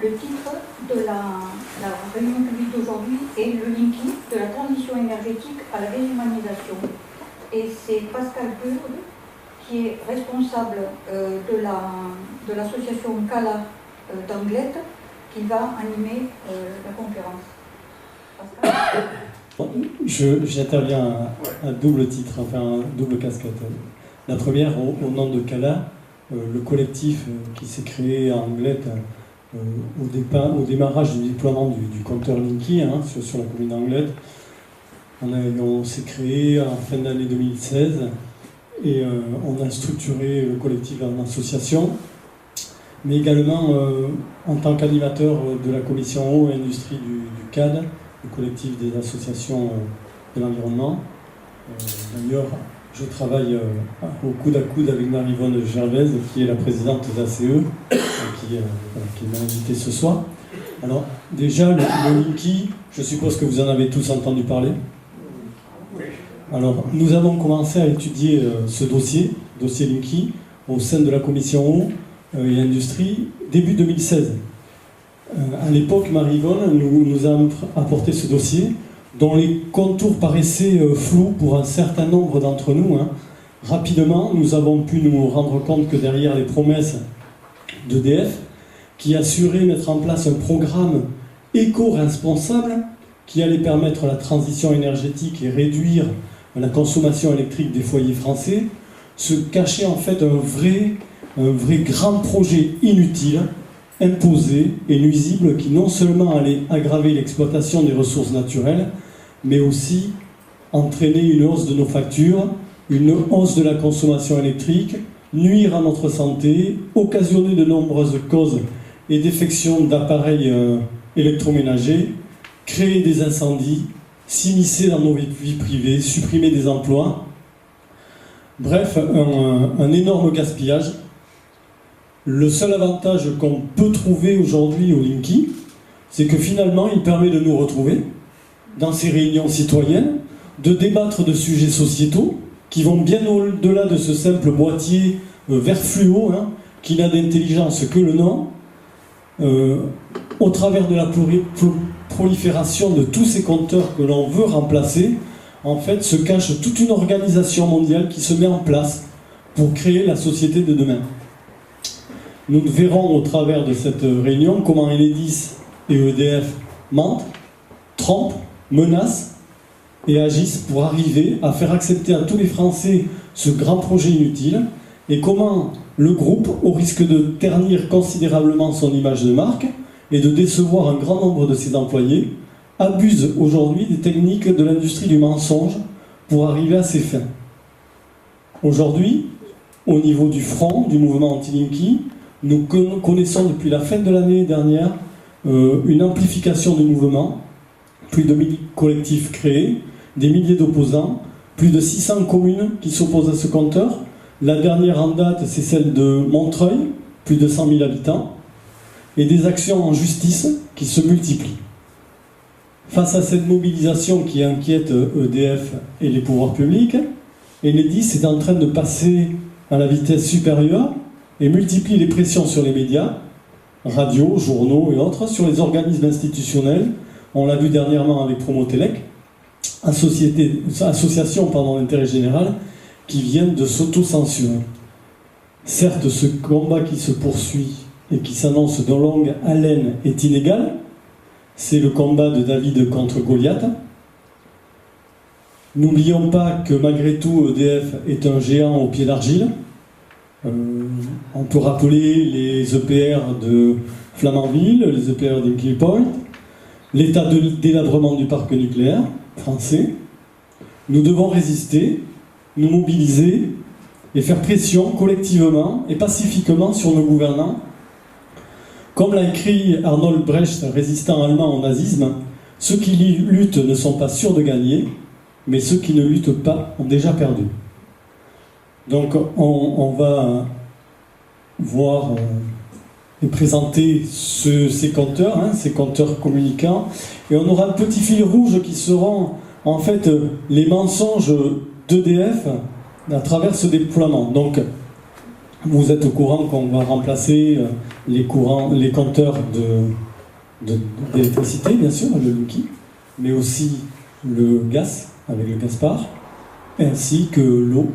le titre de la réunion publique d'aujourd'hui est le linking de la transition énergétique à la déshumanisation. Et c'est Pascal Purde qui est responsable de l'association CALA d'Anglet qui va animer la conférence. Pascal ? J'interviens à double titre, enfin à double casquette. La première, au nom de CALA, le collectif qui s'est créé à Anglet au démarrage du déploiement du compteur Linky sur la commune d'Anglet. On s'est créé en fin d'année 2016 et on a structuré le collectif en association, mais également en tant qu'animateur de la commission eau et industrie du CAD, le collectif des associations de l'environnement. D'ailleurs, je travaille au coude à coude avec Marie-Yvonne Gervaise, qui est la présidente d'ACE, qui m'a invité ce soir. Alors, déjà, le Linky, je suppose que vous en avez tous entendu parler. Alors, nous avons commencé à étudier ce dossier Linky, au sein de la commission eau et industrie, début 2016. À l'époque, Marie-Yvonne nous a apporté ce dossier, dont les contours paraissaient flous pour un certain nombre d'entre nous. Rapidement, nous avons pu nous rendre compte que derrière les promesses d'EDF, qui assurait mettre en place un programme éco-responsable qui allait permettre la transition énergétique et réduire la consommation électrique des foyers français, se cachait en fait un vrai grand projet inutile, imposé et nuisible, qui non seulement allait aggraver l'exploitation des ressources naturelles, mais aussi entraîner une hausse de nos factures, une hausse de la consommation électrique, nuire à notre santé, occasionner de nombreuses causes et défections d'appareils électroménagers, créer des incendies, s'immiscer dans nos vies privées, supprimer des emplois. Bref, un énorme gaspillage. Le seul avantage qu'on peut trouver aujourd'hui au Linky, c'est que finalement, il permet de nous retrouver dans ces réunions citoyennes, de débattre de sujets sociétaux qui vont bien au-delà de ce simple boîtier vert fluo, qui n'a d'intelligence que le nom. Au travers de la prolifération de tous ces compteurs que l'on veut remplacer, en fait, se cache toute une organisation mondiale qui se met en place pour créer la société de demain. Nous verrons au travers de cette réunion comment Enedis et EDF mentent, trompent, menacent et agissent pour arriver à faire accepter à tous les Français ce grand projet inutile, et comment le groupe, au risque de ternir considérablement son image de marque et de décevoir un grand nombre de ses employés, abuse aujourd'hui des techniques de l'industrie du mensonge pour arriver à ses fins. Aujourd'hui, au niveau du front du mouvement anti-Linky, nous connaissons depuis la fin de l'année dernière une amplification du mouvement, plus de 1000 collectifs créés, des milliers d'opposants, plus de 600 communes qui s'opposent à ce compteur. La dernière en date, c'est celle de Montreuil, plus de 100 000 habitants, et des actions en justice qui se multiplient. Face à cette mobilisation qui inquiète EDF et les pouvoirs publics, Enedis est en train de passer à la vitesse supérieure et multiplie les pressions sur les médias, radios, journaux et autres, sur les organismes institutionnels. On l'a vu dernièrement avec Promotelec, association d'intérêt général, qui viennent de s'auto-censurer. Certes, ce combat qui se poursuit et qui s'annonce de longue haleine est inégal. C'est le combat de David contre Goliath. N'oublions pas que malgré tout, EDF est un géant au pied d'argile. On peut rappeler les EPR de Flamanville, les EPR d'Hinkley Point, l'état de délabrement du parc nucléaire français. Nous devons résister, nous mobiliser et faire pression collectivement et pacifiquement sur nos gouvernants. Comme l'a écrit Arnold Brecht, résistant allemand au nazisme, ceux qui luttent ne sont pas sûrs de gagner, mais ceux qui ne luttent pas ont déjà perdu. Donc on va voir et présenter ces compteurs, ces compteurs communicants, et on aura un petit fil rouge qui seront en fait les mensonges d'EDF à travers ce déploiement. Donc Vous êtes au courant qu'on va remplacer les compteurs d'électricité, bien sûr, le Linky, mais aussi le gaz, avec le Gaspard, ainsi que l'eau.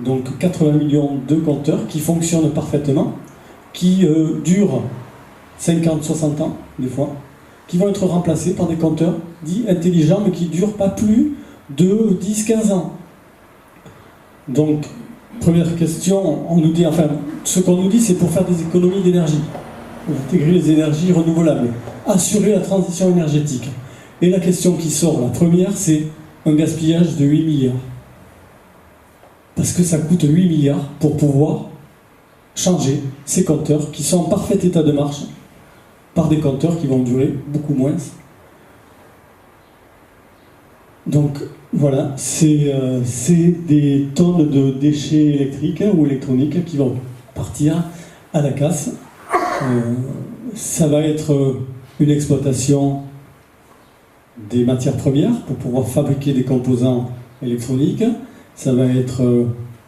Donc 80 millions de compteurs qui fonctionnent parfaitement, qui durent 50-60 ans, des fois, qui vont être remplacés par des compteurs dits intelligents, mais qui ne durent pas plus de 10-15 ans. Donc, première question, on nous dit, enfin, ce qu'on nous dit, c'est pour faire des économies d'énergie, intégrer les énergies renouvelables, assurer la transition énergétique. Et la question qui sort, la première, c'est un gaspillage de 8 milliards. Parce que ça coûte 8 milliards pour pouvoir changer ces compteurs qui sont en parfait état de marche par des compteurs qui vont durer beaucoup moins. Donc voilà, c'est des tonnes de déchets électriques ou électroniques qui vont partir à la casse. Ça va être une exploitation des matières premières pour pouvoir fabriquer des composants électroniques. Ça va être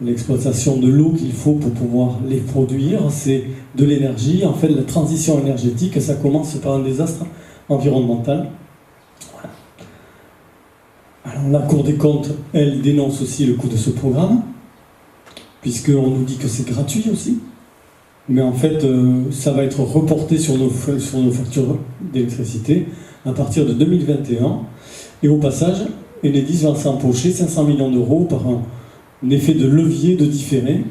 l'exploitation de l'eau qu'il faut pour pouvoir les produire. C'est de l'énergie. En fait, la transition énergétique, ça commence par un désastre environnemental. Voilà. Alors, la Cour des comptes, elle dénonce aussi le coût de ce programme, puisqu'on nous dit que c'est gratuit aussi. Mais en fait, ça va être reporté sur nos factures d'électricité à partir de 2021. Et au passage, Enedis va s'empocher 500 millions d'euros par un effet de levier de différé.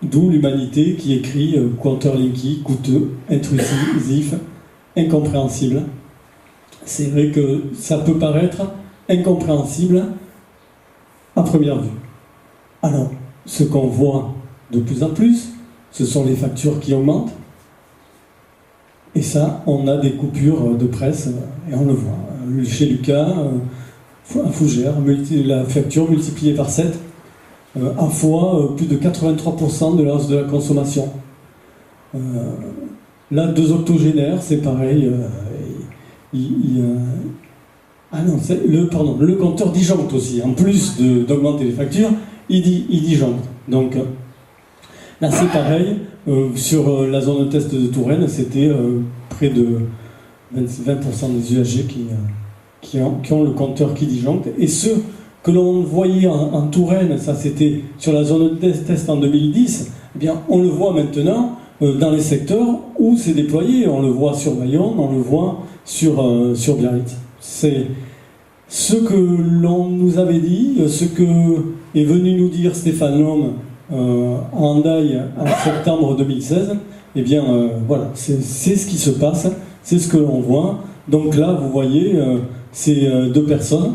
D'où l'humanité qui écrit compteur Linky, coûteux, intrusif, incompréhensible. C'est vrai que ça peut paraître incompréhensible à première vue. Alors, ce qu'on voit de plus en plus, ce sont les factures qui augmentent. Et ça, on a des coupures de presse, et on le voit. Chez Lucas, à Fougères, la facture multipliée par 7, à fois plus de 83% de la hausse de la consommation. Là, 2 octogénaires, c'est pareil. Le compteur disjoncte aussi. En plus d'augmenter les factures, il disjoncte. Donc, là, c'est pareil. Sur la zone de test de Touraine, c'était près de 20% des usagers qui ont le compteur qui disjoncte. Et ceux que l'on voyait en Touraine, ça c'était sur la zone de test en 2010, eh bien, on le voit maintenant dans les secteurs où c'est déployé. On le voit sur Bayonne, on le voit sur Biarritz. C'est ce que l'on nous avait dit, ce que est venu nous dire Stéphane Lhomme en Hendaye en septembre 2016, eh bien voilà, c'est ce qui se passe, c'est ce que l'on voit. Donc là, vous voyez, ces 2 personnes,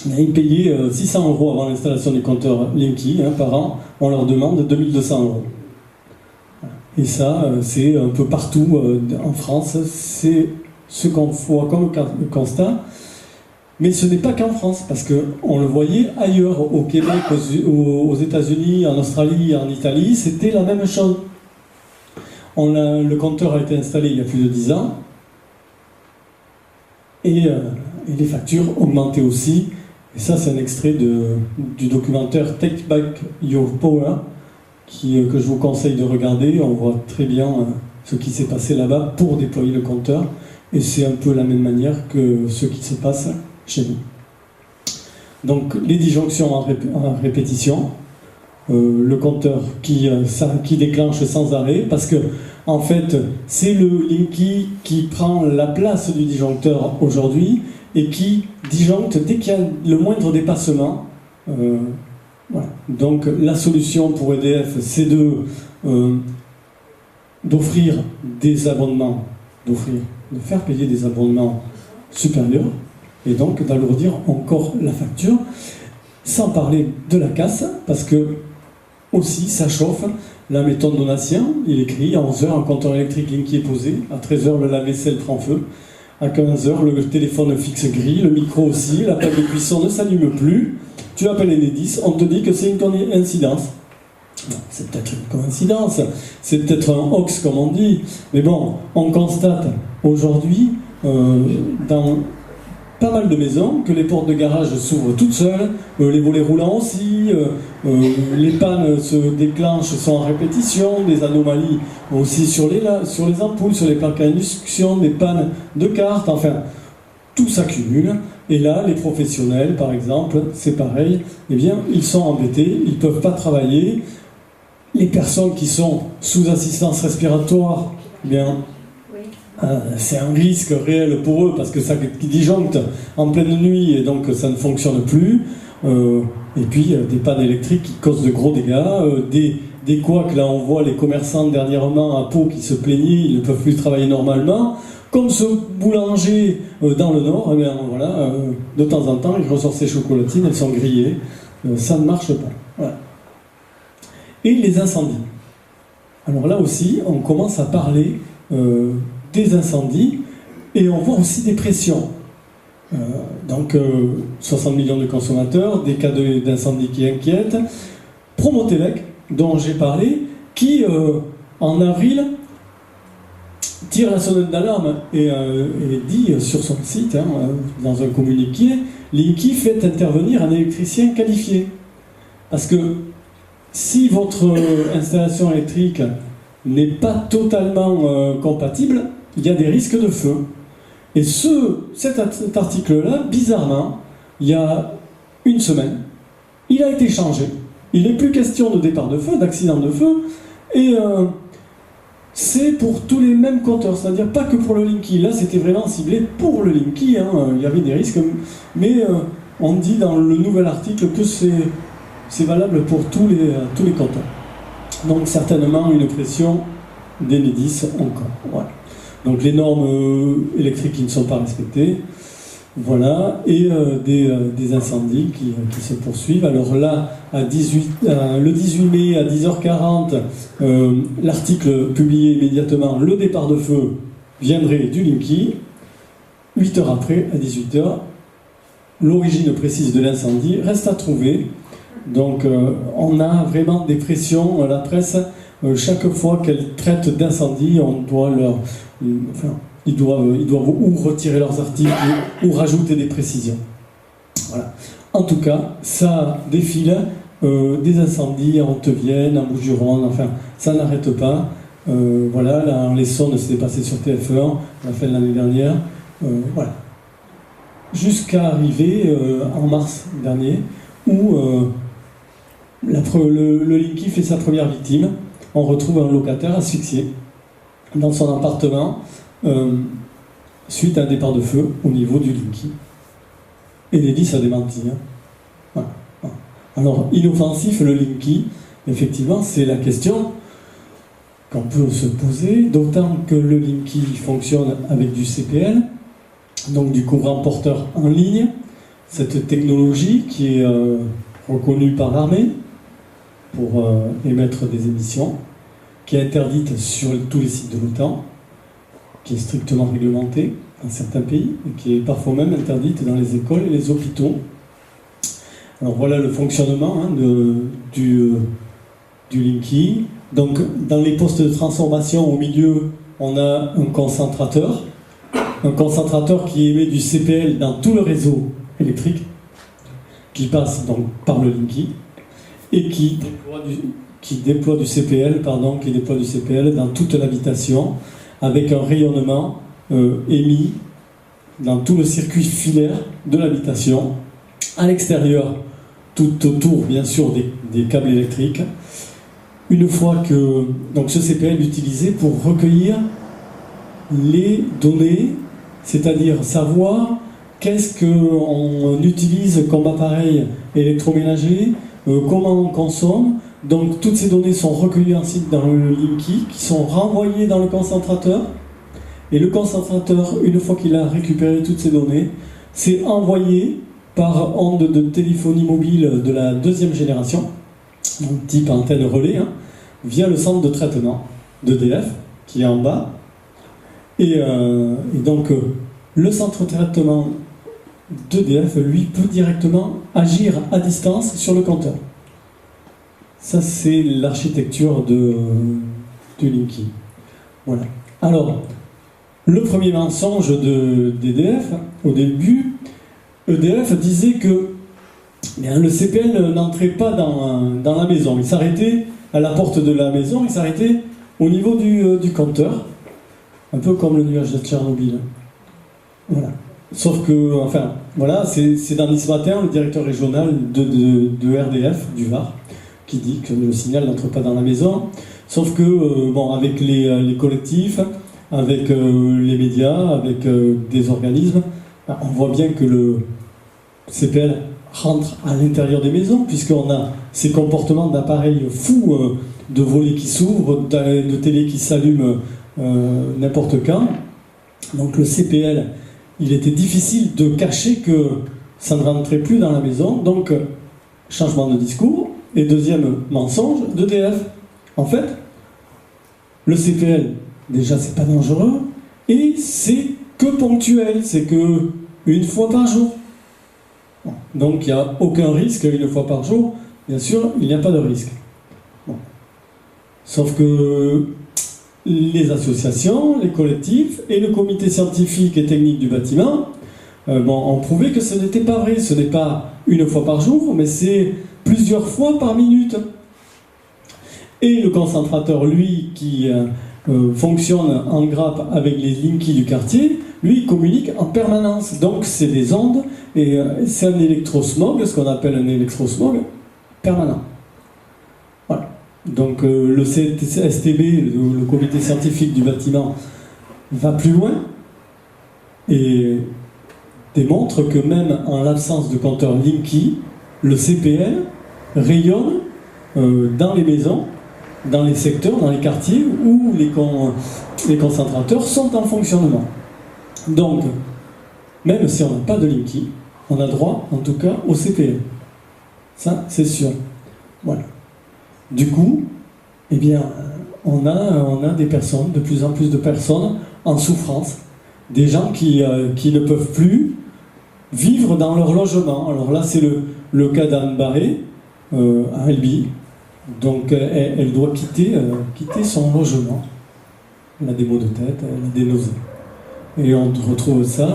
ils payaient 600 € avant l'installation du compteur Linky par an, on leur demande 2200 €. Et ça, c'est un peu partout en France, c'est ce qu'on voit comme constat. Mais ce n'est pas qu'en France, parce qu'on le voyait ailleurs, au Québec, aux États-Unis, en Australie, en Italie, c'était la même chose. Le compteur a été installé il y a plus de 10 ans, et les factures augmentaient aussi. Et ça, c'est un extrait du documentaire Take Back Your Power, que je vous conseille de regarder. On voit très bien ce qui s'est passé là-bas pour déployer le compteur, et c'est un peu la même manière que ce qui se passe chez nous. Donc les disjonctions en répétition, le compteur qui déclenche sans arrêt, parce que en fait c'est le Linky qui prend la place du disjoncteur aujourd'hui et qui disjoncte dès qu'il y a le moindre dépassement. Voilà. Donc la solution pour EDF, c'est d'offrir des abonnements, de faire payer des abonnements supérieurs, et donc d'alourdir encore la facture, sans parler de la casse, parce que aussi ça chauffe. La méthode Donatien, il écrit à 11h un compteur électrique Linky est posé, à 13h le lave-vaisselle prend feu, à 15h le téléphone fixe grille, le micro aussi, la table de cuisson ne s'allume plus, tu appelles Enedis, on te dit que c'est une coïncidence. C'est peut-être une coïncidence, c'est peut-être un hoax comme on dit, mais bon, on constate aujourd'hui, dans pas mal de maisons, que les portes de garage s'ouvrent toutes seules, les volets roulants aussi, les pannes se déclenchent sans répétition, des anomalies aussi sur les ampoules, sur les plaques à induction, des pannes de cartes, enfin, tout s'accumule. Et là, les professionnels, par exemple, c'est pareil, eh bien, ils sont embêtés, ils ne peuvent pas travailler. Les personnes qui sont sous assistance respiratoire, eh bien, c'est un risque réel pour eux parce que ça disjoncte en pleine nuit et donc ça ne fonctionne plus. Et puis des pannes électriques qui causent de gros dégâts, des couacs. Là on voit les commerçants dernièrement à Pau qui se plaignaient, ils ne peuvent plus travailler normalement. Comme ce boulanger dans le Nord, eh bien, voilà, de temps en temps il ressort ses chocolatines, elles sont grillées, ça ne marche pas. Voilà. Et les incendies. Alors là aussi on commence à parler des incendies et on voit aussi des pressions. Donc 60 millions de consommateurs, des cas d'incendie qui inquiètent. Promotelec, dont j'ai parlé, qui en avril tire la sonnette d'alarme et dit sur son site, dans un communiqué, Linky fait intervenir un électricien qualifié. Parce que si votre installation électrique n'est pas totalement compatible, il y a des risques de feu. Et cet article-là, bizarrement, il y a une semaine, il a été changé. Il n'est plus question de départ de feu, d'accident de feu, et c'est pour tous les mêmes compteurs, c'est-à-dire pas que pour le Linky. Là, c'était vraiment ciblé pour le Linky, il y avait des risques, mais on dit dans le nouvel article que c'est valable pour tous les compteurs. Donc certainement une pression d'Enedis encore. Voilà. Donc les normes électriques qui ne sont pas respectées, voilà, et des incendies qui se poursuivent. Alors là, le 18 mai à 10h40, l'article publié immédiatement, le départ de feu viendrait du Linky. 8 heures après, à 18h, l'origine précise de l'incendie reste à trouver. Donc on a vraiment des pressions, la presse, chaque fois qu'elle traite d'incendie, on doit ils doivent ou retirer leurs articles ou rajouter des précisions. Voilà. En tout cas, ça défile, des incendies en Haute-Vienne, en Bouches-du-Rhône, enfin, ça n'arrête pas. Voilà, là, en l'Essonne, c'était passé sur TF1, à la fin de l'année dernière. Voilà. Jusqu'à arriver en mars dernier, où le Linky fait sa première victime. On retrouve un locataire asphyxié dans son appartement suite à un départ de feu au niveau du Linky. Enedis a démenti. Voilà. Alors, inoffensif le Linky, effectivement, c'est la question qu'on peut se poser, d'autant que le Linky fonctionne avec du CPL, donc du courant porteur en ligne, cette technologie qui est reconnue par l'armée pour émettre des émissions, qui est interdite sur tous les sites de l'OTAN, qui est strictement réglementée dans certains pays, et qui est parfois même interdite dans les écoles et les hôpitaux. Alors voilà le fonctionnement du Linky. Donc dans les postes de transformation au milieu, on a un concentrateur qui émet du CPL dans tout le réseau électrique, qui passe donc par le Linky, et qui déploie du CPL dans toute l'habitation, avec un rayonnement émis dans tout le circuit filaire de l'habitation, à l'extérieur, tout autour bien sûr des câbles électriques. Une fois que donc ce CPL est utilisé pour recueillir les données, c'est-à-dire savoir qu'est-ce qu'on utilise comme appareil électroménager, comment on consomme. Donc toutes ces données sont recueillies ensuite dans le Linky, qui sont renvoyées dans le concentrateur. Et le concentrateur, une fois qu'il a récupéré toutes ces données, c'est envoyé par onde de téléphonie mobile de la deuxième génération, donc type antenne relais, via le centre de traitement d'EDF, qui est en bas. Et donc le centre de traitement d'EDF, lui, peut directement agir à distance sur le compteur. Ça, c'est l'architecture du Linky. Voilà. Alors, le premier mensonge d'EDF, au début, EDF disait que le CPL n'entrait pas dans la maison. Il s'arrêtait à la porte de la maison, il s'arrêtait au niveau du compteur, un peu comme le nuage de Tchernobyl. Voilà. Sauf que, enfin, voilà, c'est dans Nice Matin, le directeur régional de RDF, du Var, qui dit que le signal n'entre pas dans la maison. Sauf que, bon, avec les collectifs, avec les médias, avec des organismes, on voit bien que le CPL rentre à l'intérieur des maisons, puisqu'on a ces comportements d'appareils fous, de volets qui s'ouvrent, de télé qui s'allument n'importe quand. Donc le CPL, il était difficile de cacher que ça ne rentrait plus dans la maison. Donc, changement de discours. Et deuxième mensonge d'EDF. En fait, le CPL, déjà, c'est pas dangereux. Et c'est que ponctuel. C'est que une fois par jour. Bon. Donc, il n'y a aucun risque une fois par jour. Bien sûr, il n'y a pas de risque. Bon. Sauf que les collectifs et le comité scientifique et technique du bâtiment ont prouvé que ce n'était pas vrai. Ce n'est pas une fois par jour, mais c'est plusieurs fois par minute. Et le concentrateur, lui, qui fonctionne en grappe avec les Linky du quartier, lui, il communique en permanence. Donc, c'est des ondes et c'est un électrosmog, ce qu'on appelle un électrosmog permanent. Voilà. Donc, le STB, le comité scientifique du bâtiment, va plus loin et démontre que même en l'absence de compteur Linky, le CPL rayonne dans les maisons, dans les secteurs, dans les quartiers où les concentrateurs sont en fonctionnement. Donc, même si on n'a pas de Linky, on a droit, en tout cas, au CPL. Ça, c'est sûr. Voilà. Du coup, eh bien, on a des personnes, de plus en plus de personnes en souffrance, des gens qui ne peuvent plus vivre dans leur logement. Alors là, c'est le cas d'Anne Barré, à Albi. Donc, elle doit quitter son logement. Elle a des maux de tête, elle a des nausées. Et on retrouve ça,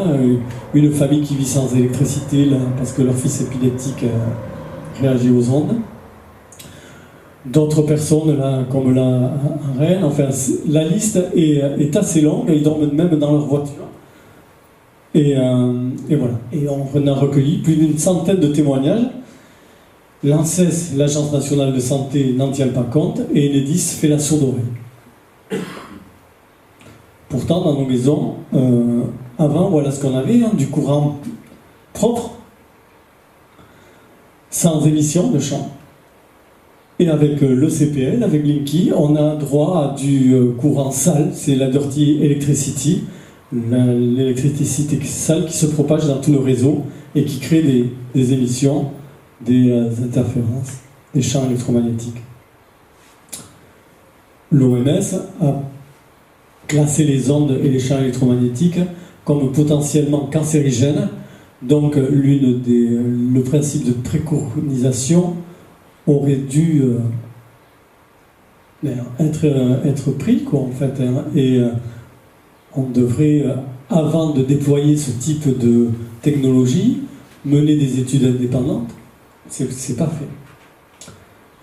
une famille qui vit sans électricité là, parce que leur fils épileptique réagit aux ondes. D'autres personnes, là, comme là, à Rennes, enfin, la liste est assez longue, ils dorment même dans leur voiture. Et voilà. Et on a recueilli plus d'une centaine de témoignages. L'ANSES, l'Agence nationale de santé, n'en tient pas compte, et l'EDIS fait la sourde oreille. Pourtant, dans nos maisons, avant, voilà ce qu'on avait, du courant propre, sans émission de champ. Et avec le CPL, avec Linky, on a droit à du courant sale, c'est la dirty electricity, l'électricité sale qui se propage dans tout le réseau et qui crée des émissions, des interférences, des champs électromagnétiques. L'OMS a classé les ondes et les champs électromagnétiques comme potentiellement cancérigènes. Donc le principe de préconisation aurait dû être pris, quoi, en fait, hein, et on devrait, avant de déployer ce type de technologie, mener des études indépendantes. C'est pas fait.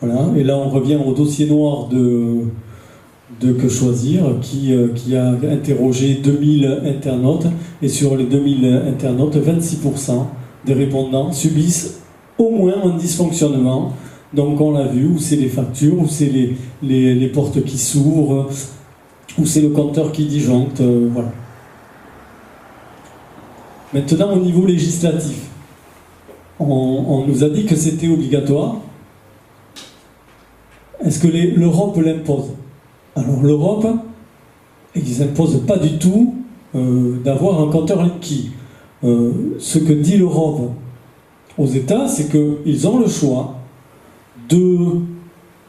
Voilà. Et là, on revient au dossier noir de Que Choisir, qui a interrogé 2000 internautes, et sur les 2000 internautes, 26% des répondants subissent au moins un dysfonctionnement. Donc on l'a vu, où c'est les factures, où c'est les portes qui s'ouvrent, où c'est le compteur qui disjoncte, voilà. Maintenant, au niveau législatif, on nous a dit que c'était obligatoire. Est-ce que l'Europe l'impose? Alors l'Europe, ils n'imposent pas du tout d'avoir un compteur Linky. Ce que dit l'Europe aux États, c'est qu'ils ont le choix de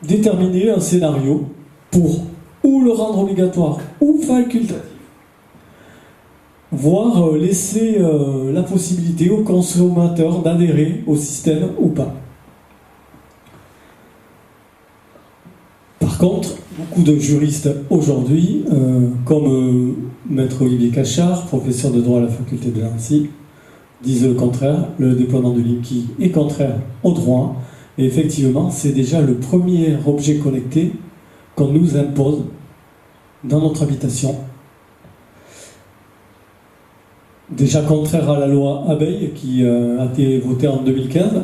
déterminer un scénario pour ou le rendre obligatoire ou facultatif, voire laisser la possibilité aux consommateurs d'adhérer au système ou pas. Par contre, beaucoup de juristes aujourd'hui, comme Maître Olivier Cachard, professeur de droit à la faculté de Nancy, disent le contraire. Le déploiement de Linky est contraire au droit. Et effectivement, c'est déjà le premier objet connecté qu'on nous impose dans notre habitation. Déjà contraire à la loi Abeille qui a été votée en 2015,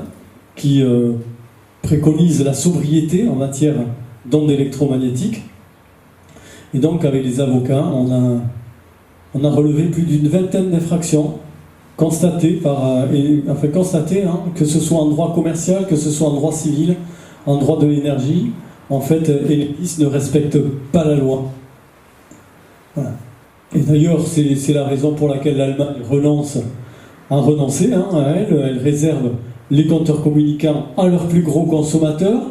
qui préconise la sobriété en matière d'ondes électromagnétiques. Et donc avec les avocats, on a relevé plus d'une vingtaine d'infractions constatées, que ce soit en droit commercial, que ce soit en droit civil, en droit de l'énergie. En fait, Enedis ne respecte pas la loi. Voilà. Et d'ailleurs, c'est la raison pour laquelle l'Allemagne a renoncé à elle. Elle réserve les compteurs communicants à leurs plus gros consommateurs.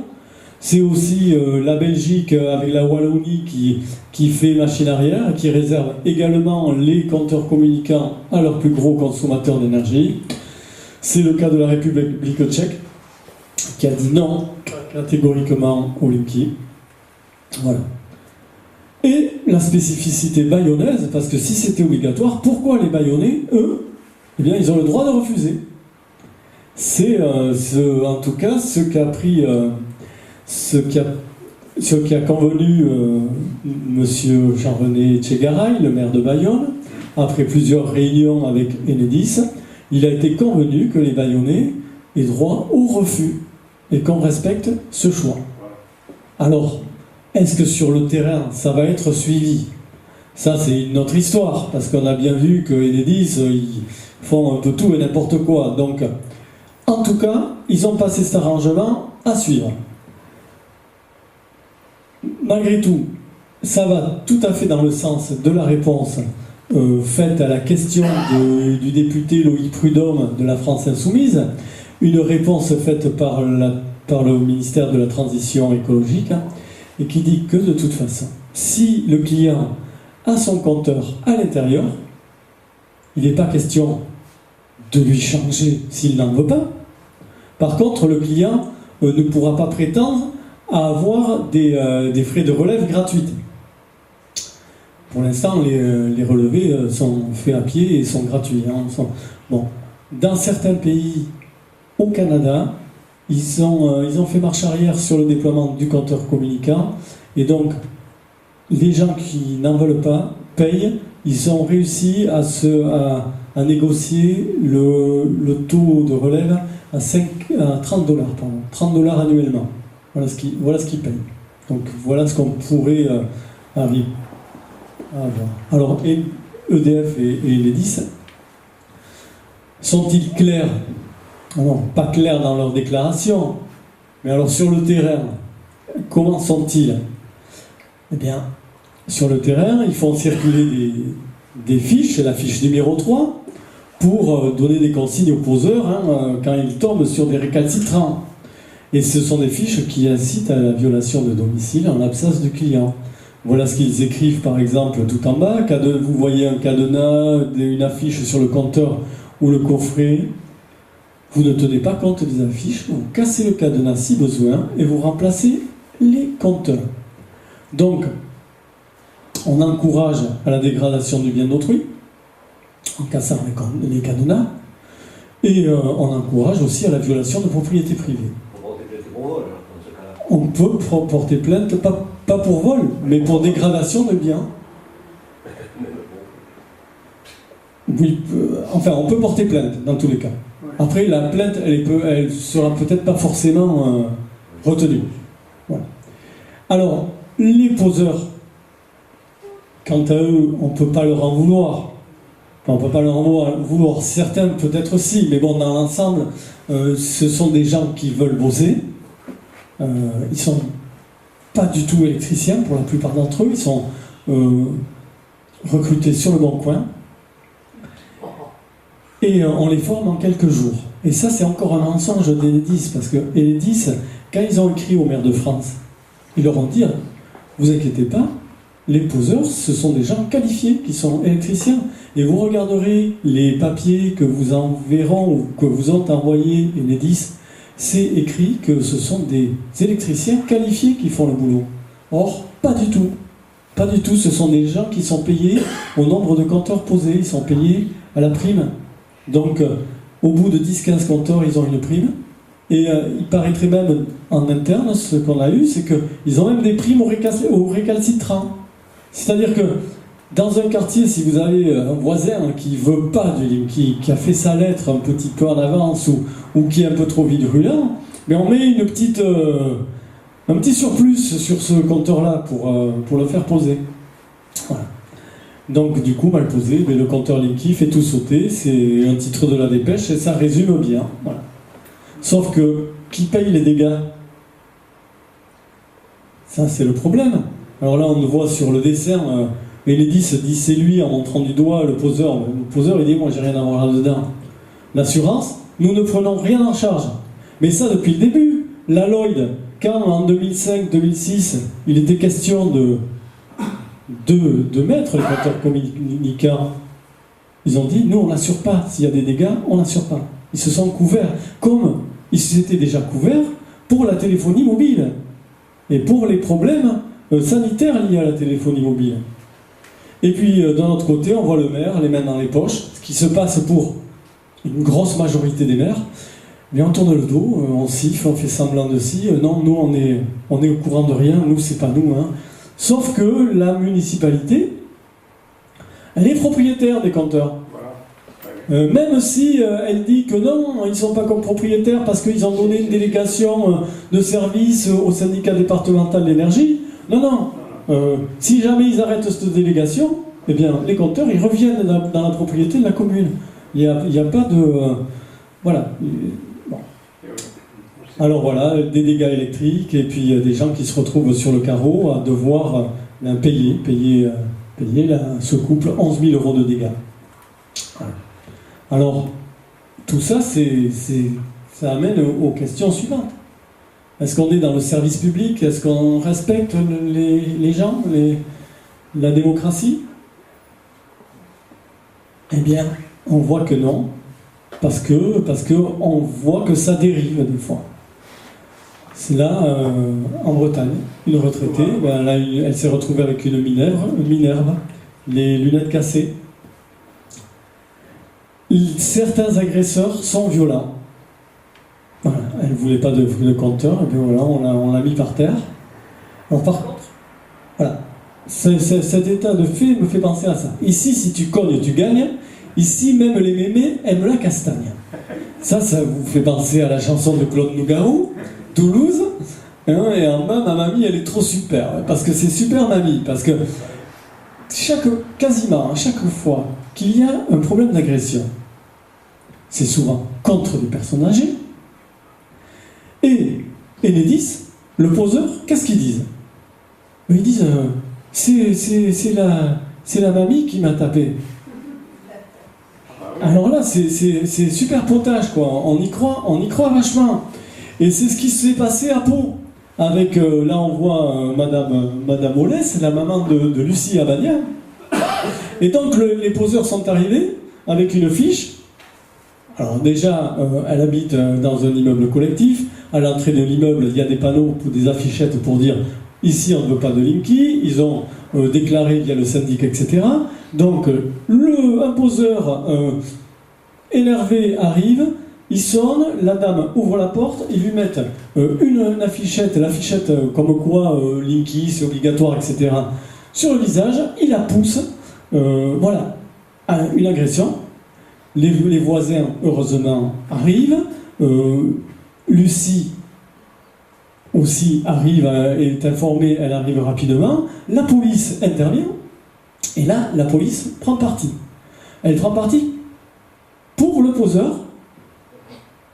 C'est aussi la Belgique avec la Wallonie qui fait machine arrière, qui réserve également les compteurs communicants à leurs plus gros consommateurs d'énergie. C'est le cas de la République tchèque, qui a dit non catégoriquement au Linky. Voilà. Et la spécificité bayonnaise, parce que si c'était obligatoire, pourquoi les Bayonnais, eux, eh bien, ils ont le droit de refuser. C'est en tout cas ce qui a convenu monsieur Jean-René Tchegaray, le maire de Bayonne, après plusieurs réunions avec Enedis. Il a été convenu que les Bayonnais aient droit au refus et qu'on respecte ce choix. Alors, est-ce que sur le terrain, ça va être suivi? Ça, c'est une autre histoire, parce qu'on a bien vu que Enedis, ils font un peu tout et n'importe quoi. Donc, en tout cas, ils ont passé cet arrangement à suivre. Malgré tout, ça va tout à fait dans le sens de la réponse faite à la question du député Loïc Prudhomme de la France Insoumise, une réponse faite par le ministère de la Transition écologique, et qui dit que de toute façon, si le client a son compteur à l'intérieur, il n'est pas question de lui changer s'il n'en veut pas. Par contre, le client ne pourra pas prétendre à avoir des frais de relève gratuits. Pour l'instant, les relevés sont faits à pied et sont gratuits. Bon. Dans certains pays, au Canada, ils ont fait marche arrière sur le déploiement du compteur communicant, et donc les gens qui n'en veulent pas payent. Ils ont réussi à négocier le taux de relève à $30, pardon, $30 annuellement. Voilà ce qu'ils payent. Donc voilà ce qu'on pourrait avoir. Alors EDF et Enedis sont-ils clairs? Non, pas clairs dans leurs déclarations, mais alors sur le terrain, comment sont-ils? Eh bien, sur le terrain, ils font circuler des fiches, la fiche numéro 3, pour donner des consignes aux poseurs quand ils tombent sur des récalcitrants. Et ce sont des fiches qui incitent à la violation de domicile en l'absence du client. Voilà ce qu'ils écrivent par exemple tout en bas. Vous voyez un cadenas, une affiche sur le compteur ou le coffret. Vous ne tenez pas compte des affiches, vous cassez le cadenas si besoin et vous remplacez les compteurs. Donc, on encourage à la dégradation du bien d'autrui en cassant les cadenas, et on encourage aussi à la violation de propriété privée. On peut porter plainte, pas pour vol, mais pour dégradation de biens. Oui, enfin, on peut porter plainte dans tous les cas. Après, la plainte, elle sera peut-être pas forcément retenue. Voilà. Alors, les poseurs, quant à eux, on ne peut pas leur en vouloir. Enfin, on ne peut pas leur en vouloir. Certains, peut-être aussi, mais bon, dans l'ensemble, ce sont des gens qui veulent bosser. Ils ne sont pas du tout électriciens, pour la plupart d'entre eux. Ils sont recrutés sur le bon coin. Et on les forme en quelques jours. Et ça, c'est encore un mensonge d'Enedis, parce que Enedis, quand ils ont écrit au maire de France, ils leur ont dit, vous inquiétez pas, les poseurs, ce sont des gens qualifiés, qui sont électriciens. Et vous regarderez les papiers que vous enverront ou que vous ont envoyés Enedis, c'est écrit que ce sont des électriciens qualifiés qui font le boulot. Or, pas du tout. Pas du tout, ce sont des gens qui sont payés au nombre de compteurs posés, ils sont payés à la prime. Donc, au bout de 10-15 compteurs, ils ont une prime. Et il paraîtrait même en interne, ce qu'on a eu, c'est qu'ils ont même des primes aux récalcitrants. C'est-à-dire que dans un quartier, si vous avez un voisin qui veut pas du Linky, qui a fait sa lettre un petit peu en avance ou qui est un peu trop virulent, mais on met un petit surplus sur ce compteur-là pour le faire poser. Voilà. Donc du coup, mal posé, mais le compteur Linky fait tout sauter, c'est un titre de la dépêche et ça résume bien. Voilà. Sauf que, qui paye les dégâts? Ça, c'est le problème. Alors là, on le voit sur le dessin, Enedis dit c'est lui en montrant du doigt le poseur. Le poseur, il dit moi, j'ai rien à voir là-dedans. L'assurance, nous ne prenons rien en charge. Mais ça, depuis le début. La Lloyd, quand en 2005-2006, il était question de mettre les compteurs communicants, ils ont dit nous, on n'assure pas. S'il y a des dégâts, on n'assure pas. Ils se sont couverts, comme ils s'étaient déjà couverts pour la téléphonie mobile et pour les problèmes sanitaires liés à la téléphonie mobile. Et puis, d'un autre côté, on voit le maire, les mains dans les poches, ce qui se passe pour une grosse majorité des maires. Mais on tourne le dos, on siffle, on fait semblant de si. Non, nous, on est au courant de rien, nous, c'est pas nous. Hein. Sauf que la municipalité, elle est propriétaire des compteurs. Même si elle dit que non, ils ne sont pas comme propriétaires parce qu'ils ont donné une délégation de service au syndicat départemental d'énergie. Non. Si jamais ils arrêtent cette délégation, eh bien, les compteurs, ils reviennent dans la propriété de la commune. Il n'y a pas de... voilà. Bon. Alors voilà, des dégâts électriques et puis des gens qui se retrouvent sur le carreau à devoir payer ce couple 11 000 € de dégâts. Voilà. Alors, tout ça, ça amène aux questions suivantes. Est-ce qu'on est dans le service public? Est-ce qu'on respecte les gens, la démocratie? Eh bien, on voit que non, parce qu'on voit que ça dérive des fois. C'est là, en Bretagne, une retraitée, elle s'est retrouvée avec une Minerve, les lunettes cassées. Certains agresseurs sont violents. Voilà, elle ne voulait pas de compteur, et puis voilà, on l'a mis par terre. Alors par contre, voilà, cet état de fait me fait penser à ça. Ici, si tu cognes, tu gagnes. Ici, même les mémés aiment la castagne. Ça vous fait penser à la chanson de Claude Nougaro, Toulouse. Hein, et en bas, ma mamie, elle est trop super. Parce que c'est super mamie. Parce que quasiment à chaque fois qu'il y a un problème d'agression, c'est souvent contre des personnes âgées. Et Enedis, le poseur, qu'est-ce qu'ils disent? Ils disent c'est la mamie qui m'a tapé. Alors là, c'est super potage, quoi. On y croit vachement. Et c'est ce qui s'est passé à Pau. Avec, là on voit Madame Olès, la maman de Lucie Abania. Et donc les poseurs sont arrivés avec une fiche. Alors déjà, elle habite dans un immeuble collectif. À l'entrée de l'immeuble, il y a des panneaux, des affichettes pour dire ici on ne veut pas de Linky. Ils ont déclaré via le syndic, etc. Donc un poseur énervé arrive. Il sonne, la dame ouvre la porte, ils lui mettent une affichette, l'affichette comme quoi Linky c'est obligatoire, etc. sur le visage, il la pousse, voilà, une agression. Les voisins, heureusement, arrivent. Lucie aussi arrive, est informée, elle arrive rapidement. La police intervient, et là, la police prend parti. Elle prend parti pour le poseur.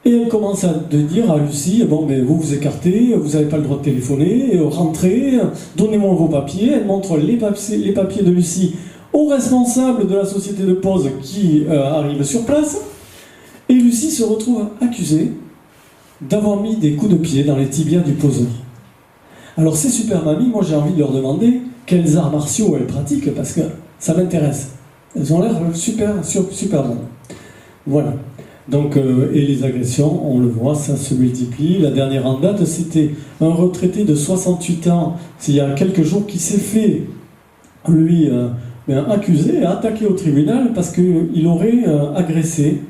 Et elle commence à dire à Lucie, bon, mais vous vous écartez, vous n'avez pas le droit de téléphoner, rentrez, donnez-moi vos papiers. Elle montre les papiers de Lucie au responsable de la société de pause qui arrive sur place. Et Lucie se retrouve accusée d'avoir mis des coups de pied dans les tibias du poseur. Alors ces super mamies, moi j'ai envie de leur demander quels arts martiaux elles pratiquent, parce que ça m'intéresse. Elles ont l'air super bonnes. Voilà. Donc, et les agressions, on le voit, ça se multiplie. La dernière en date, c'était un retraité de 68 ans, c'est il y a quelques jours, qui s'est fait, lui, accusé et attaqué au tribunal parce qu'il aurait agressé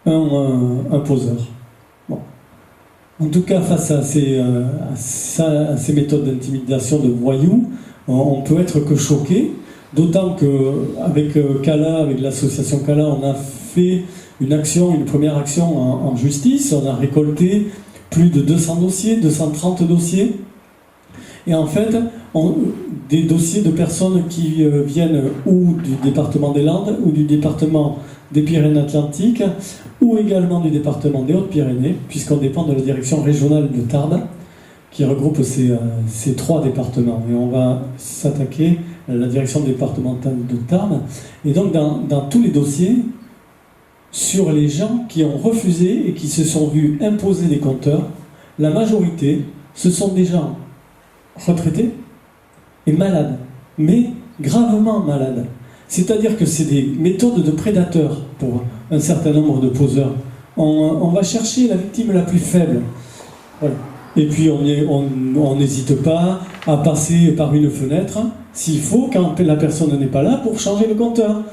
un poseur. Bon. En tout cas, face à ces méthodes d'intimidation de voyous, on peut être que choqué, d'autant qu'avec Cala, avec l'association Cala, on a fait une première action en justice. On a récolté plus de 200 dossiers, 230 dossiers. Et en fait, des dossiers de personnes qui viennent ou du département des Landes, ou du département des Pyrénées-Atlantiques, ou également du département des Hautes-Pyrénées, puisqu'on dépend de la direction régionale de Tarbes, qui regroupe ces trois départements. Et on va s'attaquer à la direction départementale de Tarbes. Et donc, dans tous les dossiers, sur les gens qui ont refusé et qui se sont vus imposer des compteurs, la majorité, ce sont des gens retraités et malades, mais gravement malades. C'est-à-dire que c'est des méthodes de prédateurs pour un certain nombre de poseurs. On va chercher la victime la plus faible. Voilà. Et puis on n'hésite pas à passer par une fenêtre, s'il faut, quand la personne n'est pas là, pour changer le compteur.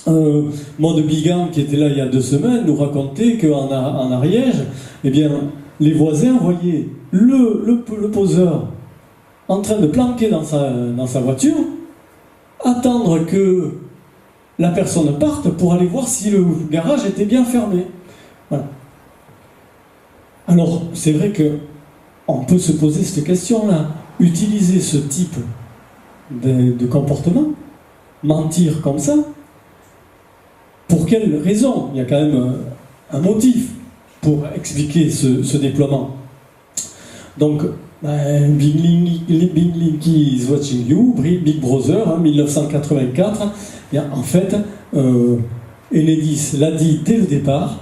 Maud Bigan, qui était là il y a 2 semaines, nous racontait qu'en Ariège, eh bien, les voisins voyaient le poseur en train de planquer dans sa voiture, attendre que la personne parte pour aller voir si le garage était bien fermé. Voilà. Alors, c'est vrai qu'on peut se poser cette question-là. Utiliser ce type de comportement, mentir comme ça, pour quelle raison? Il y a quand même un motif pour expliquer ce déploiement. Donc, Big Linky is watching you, Big Brother, 1984. Et en fait, Enedis l'a dit dès le départ,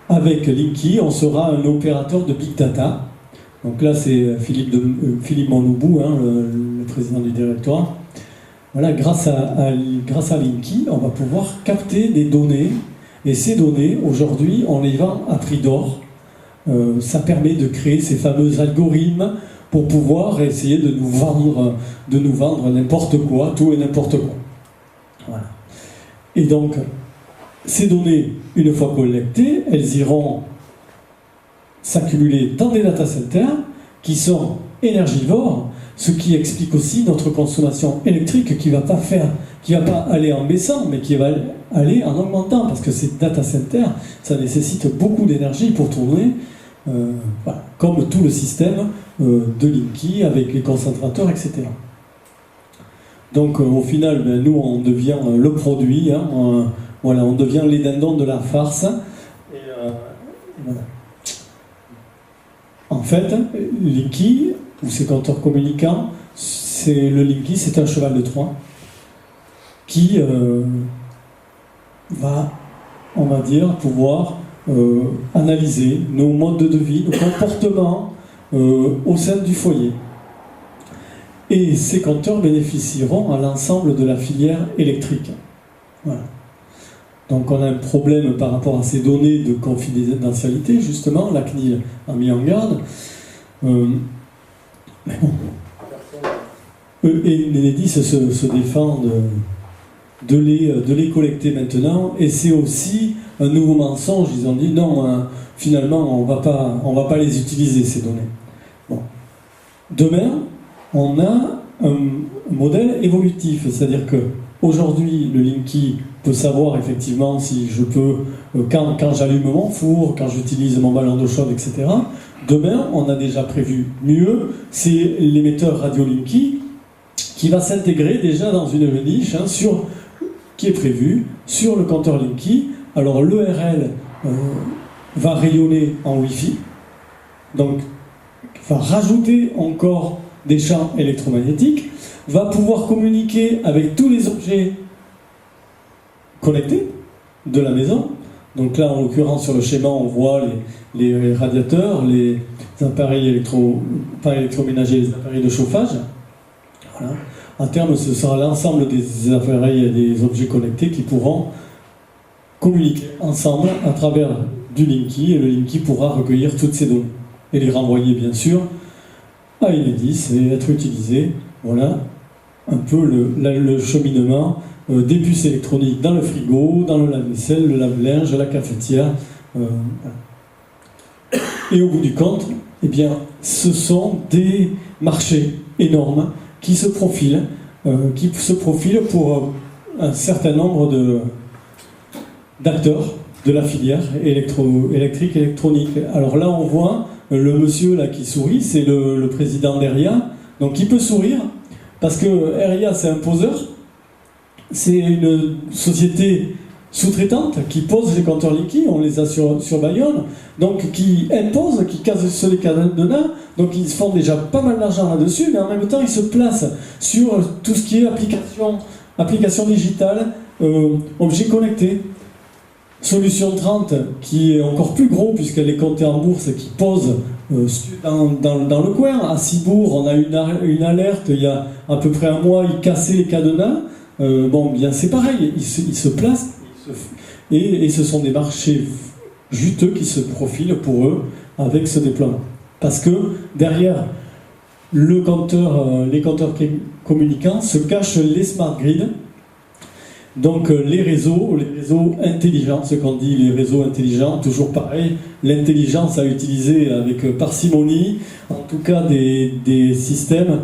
avec Linky, on sera un opérateur de Big Data. Donc là, c'est Philippe Monloubou, le président du directoire. Voilà, grâce à Linky, on va pouvoir capter des données. Et ces données, aujourd'hui, on les vend à prix d'or. Ça permet de créer ces fameux algorithmes pour pouvoir essayer de nous vendre n'importe quoi, tout et n'importe quoi. Voilà. Et donc, ces données, une fois collectées, elles iront s'accumuler dans des data centers qui sont énergivores, ce qui explique aussi notre consommation électrique qui va pas aller en baissant, mais qui va aller en augmentant, parce que ces data centers, ça nécessite beaucoup d'énergie pour tourner, voilà, comme tout le système de Linky avec les concentrateurs, etc. Donc au final, nous on devient le produit, voilà, on devient les dindons de la farce. Et, voilà. En fait, Linky, ou ces compteurs communicants, le Linky, c'est un cheval de Troie qui va, on va dire, pouvoir analyser nos modes de vie, nos comportements au sein du foyer. Et ces compteurs bénéficieront à l'ensemble de la filière électrique. Voilà. Donc on a un problème par rapport à ces données de confidentialité, justement, la CNIL a mis en garde. Mais bon. Et Enedis se défendent de les collecter maintenant, et c'est aussi un nouveau mensonge. Ils ont dit non, finalement on va pas les utiliser, ces données. Bon. Demain, on a un modèle évolutif, c'est-à-dire que aujourd'hui le Linky peut savoir effectivement si je peux, quand j'allume mon four, quand j'utilise mon ballon d'eau chaude, etc. Demain, on a déjà prévu mieux, c'est l'émetteur radio Linky qui va s'intégrer déjà dans une niche qui est prévue sur le compteur Linky. Alors l'ERL va rayonner en Wi-Fi, donc va rajouter encore des champs électromagnétiques, va pouvoir communiquer avec tous les objets connectés de la maison. Donc là, en l'occurrence, sur le schéma, on voit les radiateurs, les appareils électroménagers, les appareils de chauffage. Voilà. À terme, ce sera l'ensemble des appareils et des objets connectés qui pourront communiquer ensemble à travers du Linky, et le Linky pourra recueillir toutes ces données et les renvoyer, bien sûr, à Enedis et être utilisé, voilà, un peu le cheminement des puces électroniques dans le frigo, dans le lave-vaisselle, le lave-linge, la cafetière. Voilà. Et au bout du compte, eh bien, ce sont des marchés énormes qui se profilent pour un certain nombre d'acteurs de la filière électrique électronique. Alors là, on voit le monsieur là qui sourit, c'est le président d'ERIA. Donc il peut sourire parce que ERIA, c'est un poseur, c'est une société sous-traitante qui pose les compteurs Linky, on les a sur Bayonne, donc qui impose, qui casse sur les cadenas, donc ils font déjà pas mal d'argent là-dessus, mais en même temps ils se placent sur tout ce qui est application digitale, objets connectés. Solution 30, qui est encore plus gros puisqu'elle est cotée en bourse et qui pose dans le coin. À Cibourg, on a une alerte il y a à peu près un mois, ils cassaient les cadenas. Bien c'est pareil, ils se placent et ce sont des marchés juteux qui se profilent pour eux avec ce déploiement. Parce que derrière les compteurs communicants se cachent les smart grids. Donc les réseaux intelligents, ce qu'on dit les réseaux intelligents, toujours pareil, l'intelligence à utiliser avec parcimonie, en tout cas des systèmes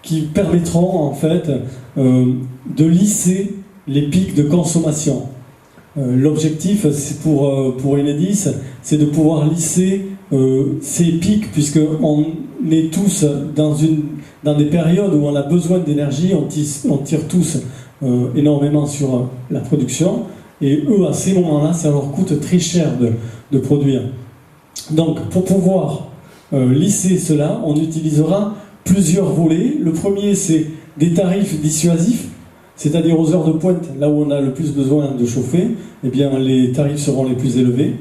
qui permettront en fait de lisser les pics de consommation. L'objectif c'est pour Enedis, c'est de pouvoir lisser ces pics, puisqu'on est tous dans des périodes où on a besoin d'énergie, on tire tous énormément sur la production, et eux à ces moments-là ça leur coûte très cher de produire. Donc pour pouvoir lisser cela, on utilisera plusieurs volets. Le premier, c'est des tarifs dissuasifs, c'est-à-dire aux heures de pointe, là où on a le plus besoin de chauffer, eh bien les tarifs seront les plus élevés.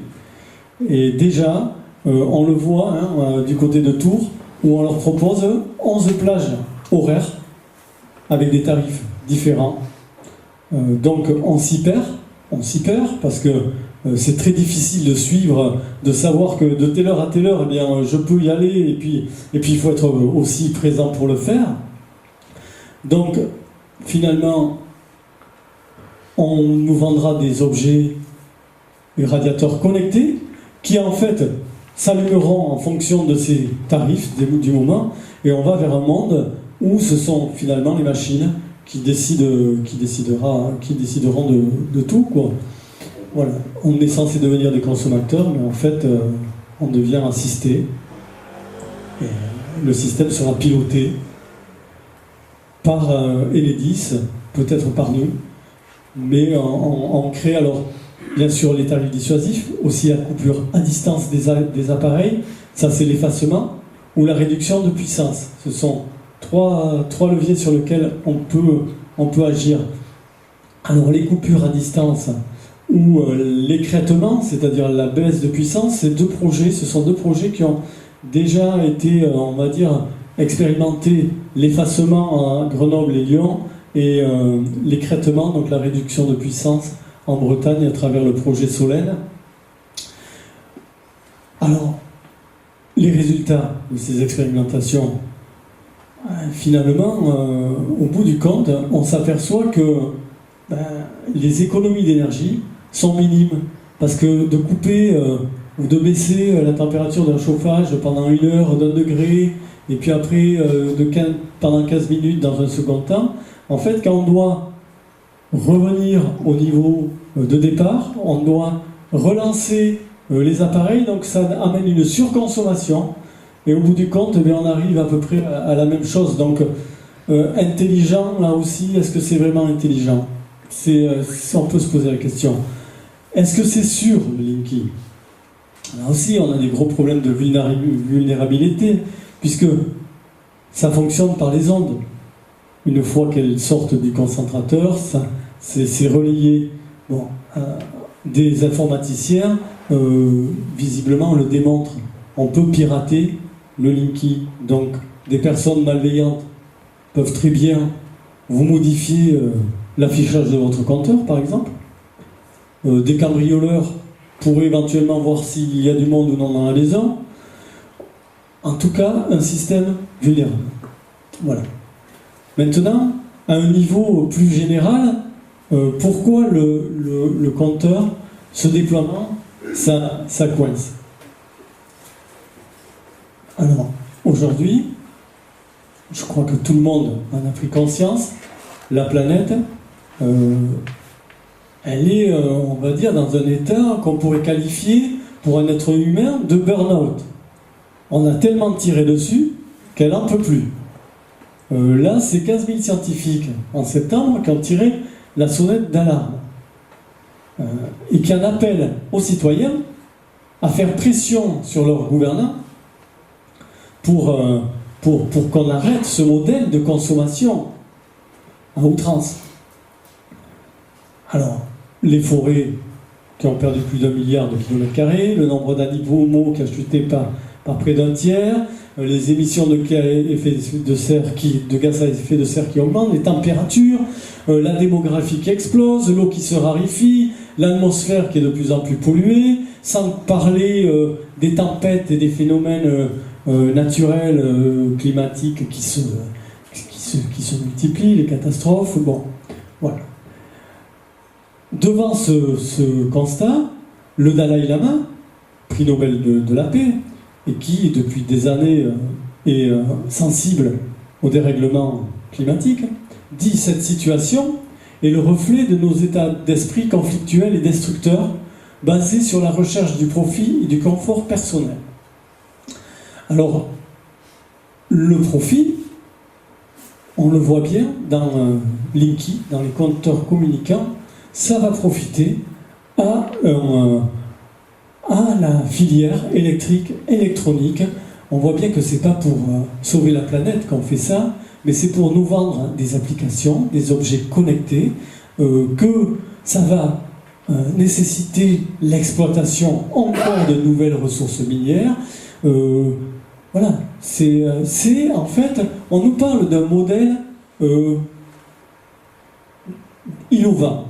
Et déjà on le voit du côté de Tours, où on leur propose 11 plages horaires avec des tarifs différents. Donc on s'y perd parce que c'est très difficile de suivre, de savoir que de telle heure à telle heure, eh bien, je peux y aller, et puis il faut être aussi présent pour le faire. Donc finalement, on nous vendra des objets, des radiateurs connectés, qui en fait s'allumeront en fonction de ces tarifs du moment, et on va vers un monde où ce sont finalement les machines qui décideront de tout, quoi. Voilà. On est censé devenir des consommateurs, mais en fait, on devient assisté. Et le système sera piloté par Enedis, peut-être par nous, mais on crée alors, bien sûr, les tarifs dissuasifs, aussi la coupure à distance des appareils, ça c'est l'effacement, ou la réduction de puissance. Ce sont trois leviers sur lesquels on peut agir. Alors les coupures à distance ou l'écrêtement, c'est-à-dire la baisse de puissance, ce sont deux projets qui ont déjà été, on va dire, expérimentés. L'effacement à Grenoble et Lyon, et l'écrêtement, donc la réduction de puissance en Bretagne à travers le projet Solène. Alors, les résultats de ces expérimentations, finalement, au bout du compte, on s'aperçoit que les économies d'énergie sont minimes, parce que de couper ou de baisser la température d'un chauffage pendant 1 heure d'1 degré, et puis après pendant 15 minutes dans un second temps, en fait, quand on doit revenir au niveau de départ, on doit relancer les appareils, donc ça amène une surconsommation. Et au bout du compte, eh bien, on arrive à peu près à la même chose. Donc, intelligent, là aussi, est-ce que c'est vraiment intelligent ? On peut se poser la question. Est-ce que c'est sûr, le Linky ? Là aussi, on a des gros problèmes de vulnérabilité, puisque ça fonctionne par les ondes. Une fois qu'elles sortent du concentrateur, c'est relayé. Bon, des informaticiens, visiblement, le démontrent. On peut pirater le Linky. Donc, des personnes malveillantes peuvent très bien vous modifier l'affichage de votre compteur, par exemple. Des cambrioleurs pourraient éventuellement voir s'il y a du monde ou non dans la maison. En tout cas, un système vulnérable. Voilà. Maintenant, à un niveau plus général, pourquoi le compteur, ce déploiement, ça coince. Alors, aujourd'hui, je crois que tout le monde en a pris conscience, la planète, elle est, on va dire, dans un état qu'on pourrait qualifier, pour un être humain, de burn-out. On a tellement tiré dessus qu'elle n'en peut plus. Là, c'est 15 000 scientifiques en septembre qui ont tiré la sonnette d'alarme et qui en appellent aux citoyens à faire pression sur leurs gouvernants pour qu'on arrête ce modèle de consommation à outrance. Alors, les forêts qui ont perdu plus d'1 milliard de kilomètres carrés, le nombre d'animaux qui a chuté par près d'un tiers, les émissions de gaz à effet de serre qui augmentent, les températures, la démographie qui explose, l'eau qui se raréfie, l'atmosphère qui est de plus en plus polluée, sans parler des tempêtes et des phénomènes naturels, climatiques qui se multiplient, les catastrophes, bon, voilà. Devant ce constat, le Dalai Lama, prix Nobel de la paix, et qui, depuis des années, est sensible au dérèglement climatique, dit cette situation est le reflet de nos états d'esprit conflictuels et destructeurs, basés sur la recherche du profit et du confort personnel. Alors, le profit, on le voit bien dans Linky, dans les compteurs communicants, ça va profiter à la filière électrique, électronique. On voit bien que c'est pas pour sauver la planète qu'on fait ça, mais c'est pour nous vendre des applications, des objets connectés, que ça va nécessiter l'exploitation encore de nouvelles ressources minières. Voilà, c'est en fait, on nous parle d'un modèle innovant.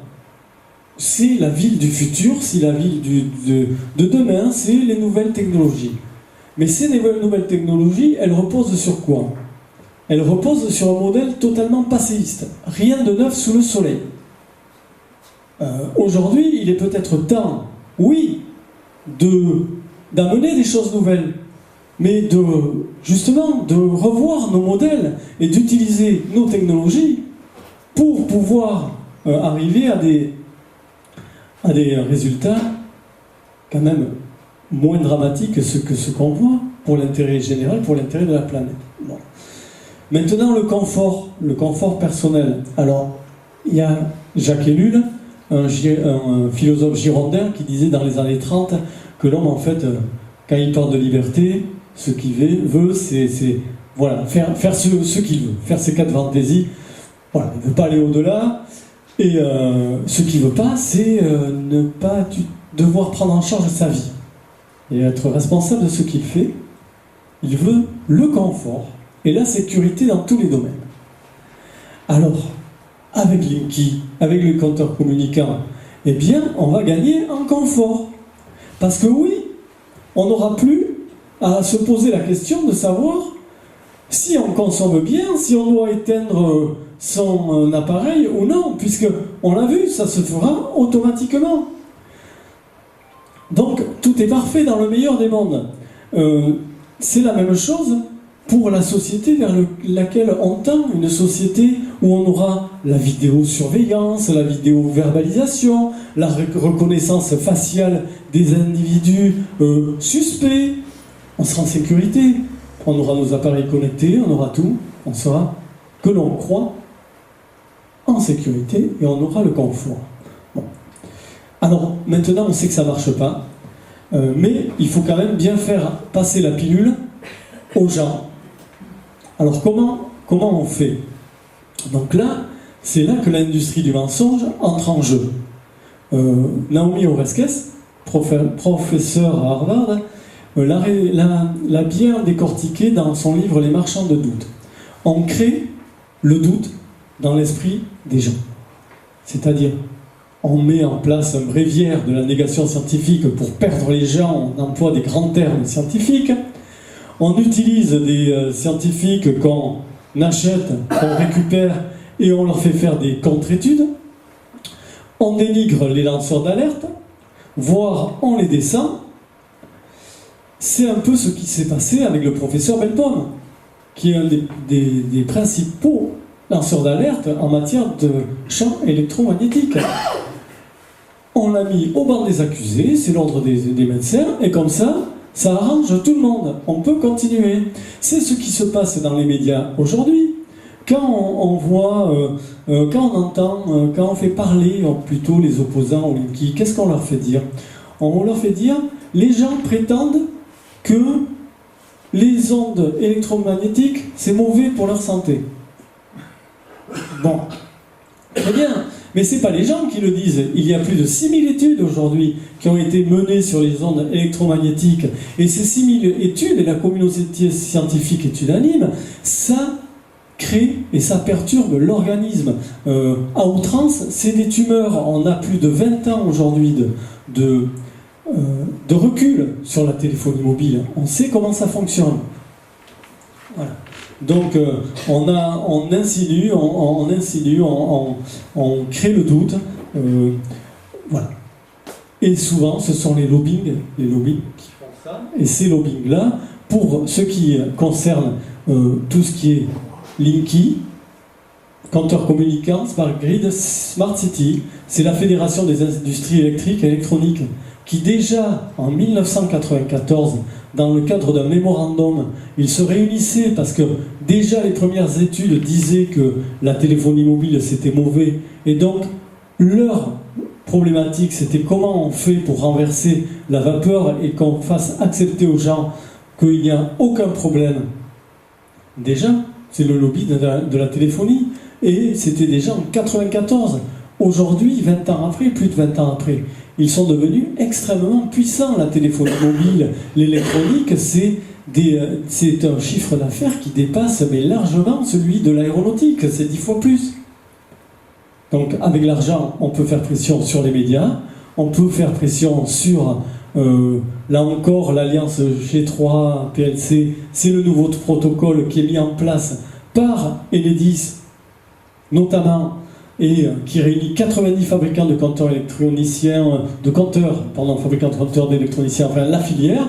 C'est la ville du futur, c'est la ville de demain, c'est les nouvelles technologies. Mais ces nouvelles technologies, elles reposent sur quoi? Elles reposent sur un modèle totalement passéiste. Rien de neuf sous le soleil. Aujourd'hui, il est peut-être temps, oui, d'amener des choses nouvelles, mais justement de revoir nos modèles et d'utiliser nos technologies pour pouvoir arriver à des résultats quand même moins dramatiques que ce qu'on voit pour l'intérêt général, pour l'intérêt de la planète. Bon. Maintenant, le confort personnel. Alors, il y a Jacques Ellul, un philosophe girondin, qui disait dans les années 30 que l'homme, en fait, quand il parle de liberté, ce qu'il veut, c'est voilà, faire ce qu'il veut, faire ses 4 fantaisies. Voilà, il ne veut pas aller au-delà. Et ce qu'il ne veut pas, c'est ne pas devoir prendre en charge sa vie et être responsable de ce qu'il fait. Il veut le confort et la sécurité dans tous les domaines. Alors, avec Linky, avec le compteur communicant, eh bien, on va gagner en confort. Parce que oui, on n'aura plus à se poser la question de savoir si on consomme bien, si on doit éteindre son appareil ou non, puisque on l'a vu, ça se fera automatiquement. Donc tout est parfait dans le meilleur des mondes. C'est la même chose pour la société vers laquelle on tend, une société où on aura la vidéosurveillance, la vidéoverbalisation, la reconnaissance faciale des individus suspects. On sera en sécurité, on aura nos appareils connectés, on aura tout, on saura que l'on croit en sécurité et on aura le confort. Bon. Alors maintenant on sait que ça ne marche pas, mais il faut quand même bien faire passer la pilule aux gens. Alors comment on fait? Donc là, c'est là que l'industrie du mensonge entre en jeu. Naomi Oreskes, professeure à Harvard, l'a bien décortiqué dans son livre Les marchands de doute. On crée le doute dans l'esprit des gens. C'est-à-dire, on met en place un bréviaire de la négation scientifique pour perdre les gens, on emploie des grands termes scientifiques, on utilise des scientifiques qu'on achète, qu'on récupère et on leur fait faire des contre-études, on dénigre les lanceurs d'alerte, voire on les descend. C'est un peu ce qui s'est passé avec le professeur Belpom, qui est un des principaux lanceurs d'alerte en matière de champ électromagnétique. On l'a mis au banc des accusés, c'est l'ordre des médecins, et comme ça arrange tout le monde. On peut continuer. C'est ce qui se passe dans les médias aujourd'hui. Quand on voit, quand on entend, quand on fait parler plutôt les opposants au Linky, qu'est-ce qu'on leur fait dire? On leur fait dire, les gens prétendent que les ondes électromagnétiques, c'est mauvais pour leur santé. Bon, très bien, mais ce n'est pas les gens qui le disent. Il y a plus de 6000 études aujourd'hui qui ont été menées sur les ondes électromagnétiques. Et ces 6000 études, et la communauté scientifique est unanime, ça crée et ça perturbe l'organisme. À outrance, c'est des tumeurs. On a plus de 20 ans aujourd'hui de recul sur la téléphonie mobile. On sait comment ça fonctionne. Voilà. Donc on insinue, on crée le doute. Voilà. Et souvent, ce sont les lobbying qui font ça. Et ces lobbying-là, pour ce qui concerne tout ce qui est Linky, compteur communicant, Smart Grid, Smart City, c'est la Fédération des industries électriques et électroniques qui déjà en 1994, dans le cadre d'un mémorandum, ils se réunissaient parce que déjà les premières études disaient que la téléphonie mobile c'était mauvais, et donc leur problématique c'était comment on fait pour renverser la vapeur et qu'on fasse accepter aux gens qu'il n'y a aucun problème. Déjà, c'est le lobby de la téléphonie, et c'était déjà en 94. Aujourd'hui, 20 ans après, plus de 20 ans après, ils sont devenus extrêmement puissants, la téléphonie mobile. L'électronique, c'est un chiffre d'affaires qui dépasse mais largement celui de l'aéronautique, c'est 10 fois plus. Donc avec l'argent, on peut faire pression sur les médias, on peut faire pression sur, là encore, l'alliance G3 PLC, c'est le nouveau protocole qui est mis en place par Enedis, notamment, et qui réunit 90 fabricants de compteurs électroniciens, fabricants de compteurs d'électroniciens, enfin la filière,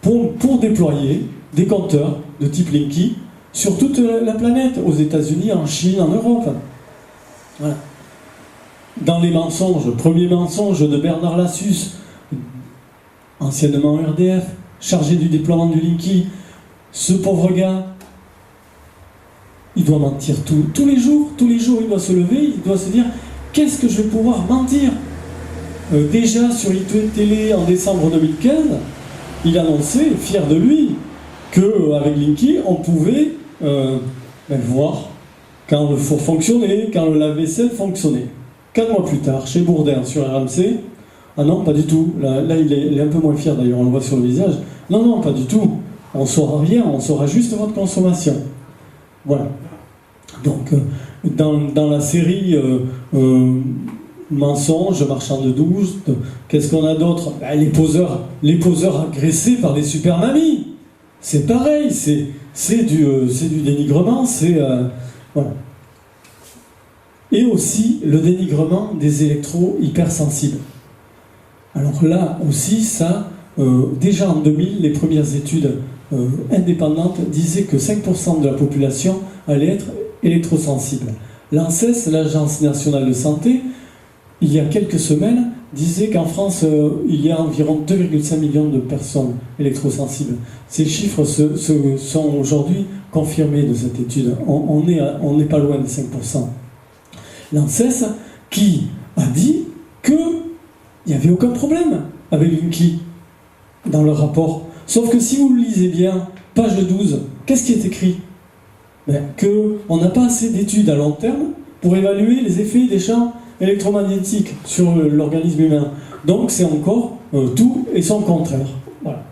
pour déployer des compteurs de type Linky sur toute la planète, aux États-Unis, en Chine, en Europe. Voilà. Dans les mensonges, premier mensonge de Bernard Lassus, anciennement RDF, chargé du déploiement du Linky, ce pauvre gars, il doit mentir tous les jours, il doit se lever, il doit se dire qu'est-ce que je vais pouvoir mentir. Déjà sur Télé en décembre 2015, il annonçait, fier de lui, qu'avec Linky, on pouvait voir quand le four fonctionnait, quand le lave-vaisselle fonctionnait. 4 mois plus tard, chez Bourdin sur RMC, ah non, pas du tout, là il est un peu moins fier d'ailleurs, on le voit sur le visage, non, pas du tout, on ne saura rien, on saura juste votre consommation. Voilà. Donc, dans la série mensonges, marchands de douche, qu'est-ce qu'on a d'autre? Les poseurs agressés par des super mamies. C'est pareil, c'est du dénigrement, voilà. Et aussi le dénigrement des électros hypersensibles. Alors là aussi, ça, déjà en 2000, les premières études indépendantes disaient que 5% de la population allait être électrosensible. L'ANSES, l'Agence nationale de santé, il y a quelques semaines, disait qu'en France, il y a environ 2,5 millions de personnes électrosensibles. Ces chiffres sont aujourd'hui confirmés de cette étude. On n'est pas loin de 5%. L'ANSES qui a dit qu'il n'y avait aucun problème avec Linky dans le rapport. Sauf que si vous le lisez bien, page 12, qu'est-ce qui est écrit? Qu'on n'a pas assez d'études à long terme pour évaluer les effets des champs électromagnétiques sur l'organisme humain. Donc c'est encore tout et son contraire. Voilà.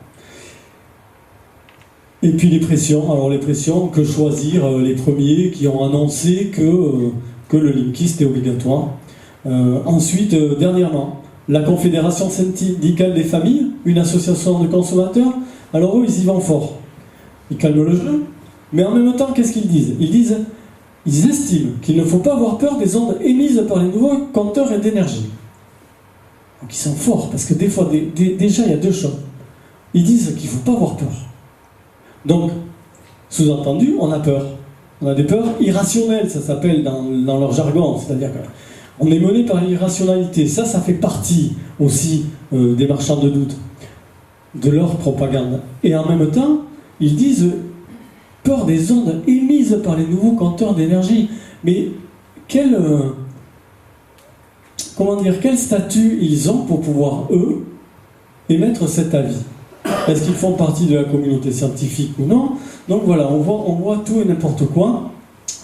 Et puis les pressions. Alors les pressions, que choisir les premiers qui ont annoncé que le Linky c'était obligatoire. Ensuite, dernièrement, la Confédération syndicale des familles, une association de consommateurs, alors eux ils y vont fort. Ils calment le jeu. Mais en même temps, qu'est-ce qu'ils disent? Ils disent ils estiment qu'il ne faut pas avoir peur des ondes émises par les nouveaux compteurs d'énergie. Donc ils sont forts, parce que des fois, déjà, il y a deux choses. Ils disent qu'il ne faut pas avoir peur. Donc, sous-entendu, on a peur. On a des peurs irrationnelles, ça s'appelle dans leur jargon. C'est-à-dire qu'on est mené par l'irrationalité. Ça fait partie aussi des marchands de doute, de leur propagande. Et en même temps, ils disent peur des ondes émises par les nouveaux compteurs d'énergie. Mais quel statut ils ont pour pouvoir, eux, émettre cet avis? Est-ce qu'ils font partie de la communauté scientifique ou non? Donc voilà, on voit tout et n'importe quoi.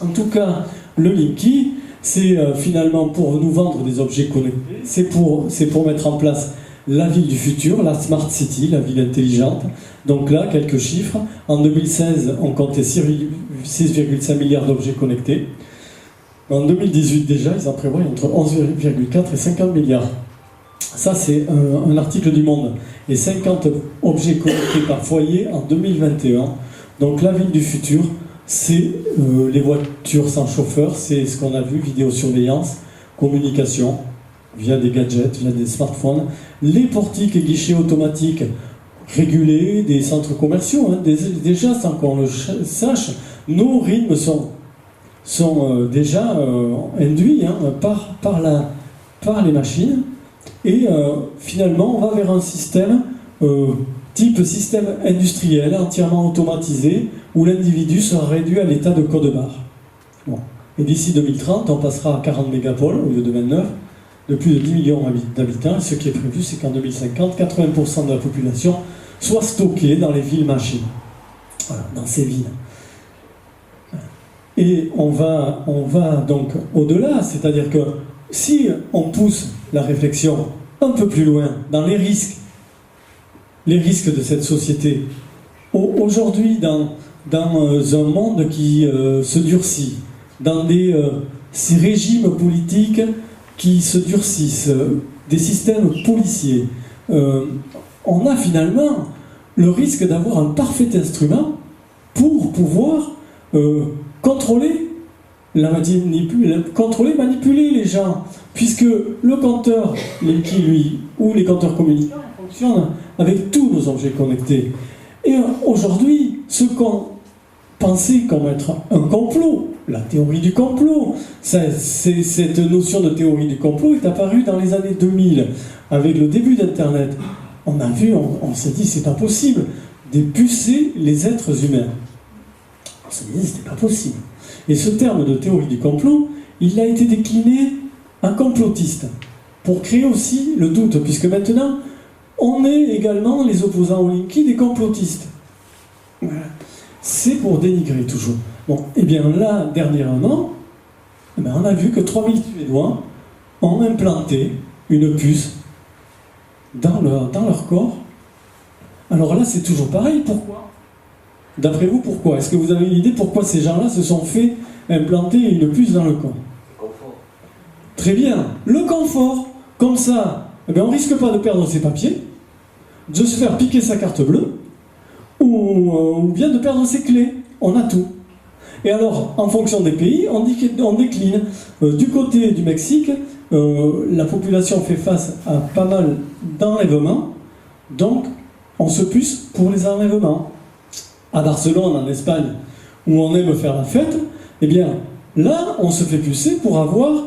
En tout cas, le Linky, c'est finalement pour nous vendre des objets connectés, c'est pour mettre en place la ville du futur, la Smart City, la ville intelligente. Donc là, quelques chiffres. En 2016, on comptait 6,5 milliards d'objets connectés. En 2018 déjà, ils en prévoient entre 11,4 et 50 milliards. Ça, c'est un article du Monde. Et 50 objets connectés par foyer en 2021. Donc la ville du futur, c'est les voitures sans chauffeur, c'est ce qu'on a vu, vidéosurveillance, communication, via des gadgets, via des smartphones, les portiques et guichets automatiques régulés des centres commerciaux. Hein. Déjà, sans qu'on le sache, nos rythmes sont déjà induits par les machines. Et finalement, on va vers un système type système industriel, entièrement automatisé, où l'individu sera réduit à l'état de code-barre. Bon. Et d'ici 2030, on passera à 40 mégapoles au lieu de 29, de plus de 10 millions d'habitants. Et ce qui est prévu, c'est qu'en 2050, 80% de la population soit stockée dans les villes machines. Voilà, dans ces villes. Et on va donc au-delà, c'est-à-dire que si on pousse la réflexion un peu plus loin dans les risques de cette société, aujourd'hui dans un monde qui se durcit, dans ces régimes politiques qui se durcissent, des systèmes policiers, on a finalement le risque d'avoir un parfait instrument pour pouvoir contrôler, manipuler les gens, puisque le compteur Linky, lui, ou les compteurs communicants fonctionnent avec tous nos objets connectés. Et aujourd'hui, ce qu'on pensait comme être un complot, la théorie du complot, cette notion de théorie du complot est apparue dans les années 2000, avec le début d'Internet. On a vu, on s'est dit, c'est pas possible d'épucer les êtres humains. On s'est dit, c'était pas possible. Et ce terme de théorie du complot, il a été décliné en complotiste, pour créer aussi le doute, puisque maintenant, on est également, les opposants au Linky, des complotistes. Voilà. C'est pour dénigrer toujours. Bon, et bien là, dernièrement, on a vu que 3000 Suédois ont implanté une puce dans leur corps. Alors là, c'est toujours pareil. Pourquoi? D'après vous, pourquoi? Est-ce que vous avez une idée pourquoi ces gens-là se sont fait implanter une puce dans le corps? Le confort. Très bien. Le confort. Comme ça, on ne risque pas de perdre ses papiers, de se faire piquer sa carte bleue, ou bien de perdre ses clés. On a tout. Et alors, en fonction des pays, on décline. Du côté du Mexique, la population fait face à pas mal d'enlèvements, donc on se puce pour les enlèvements. À Barcelone, en Espagne, où on aime faire la fête, eh bien, là, on se fait pucer pour avoir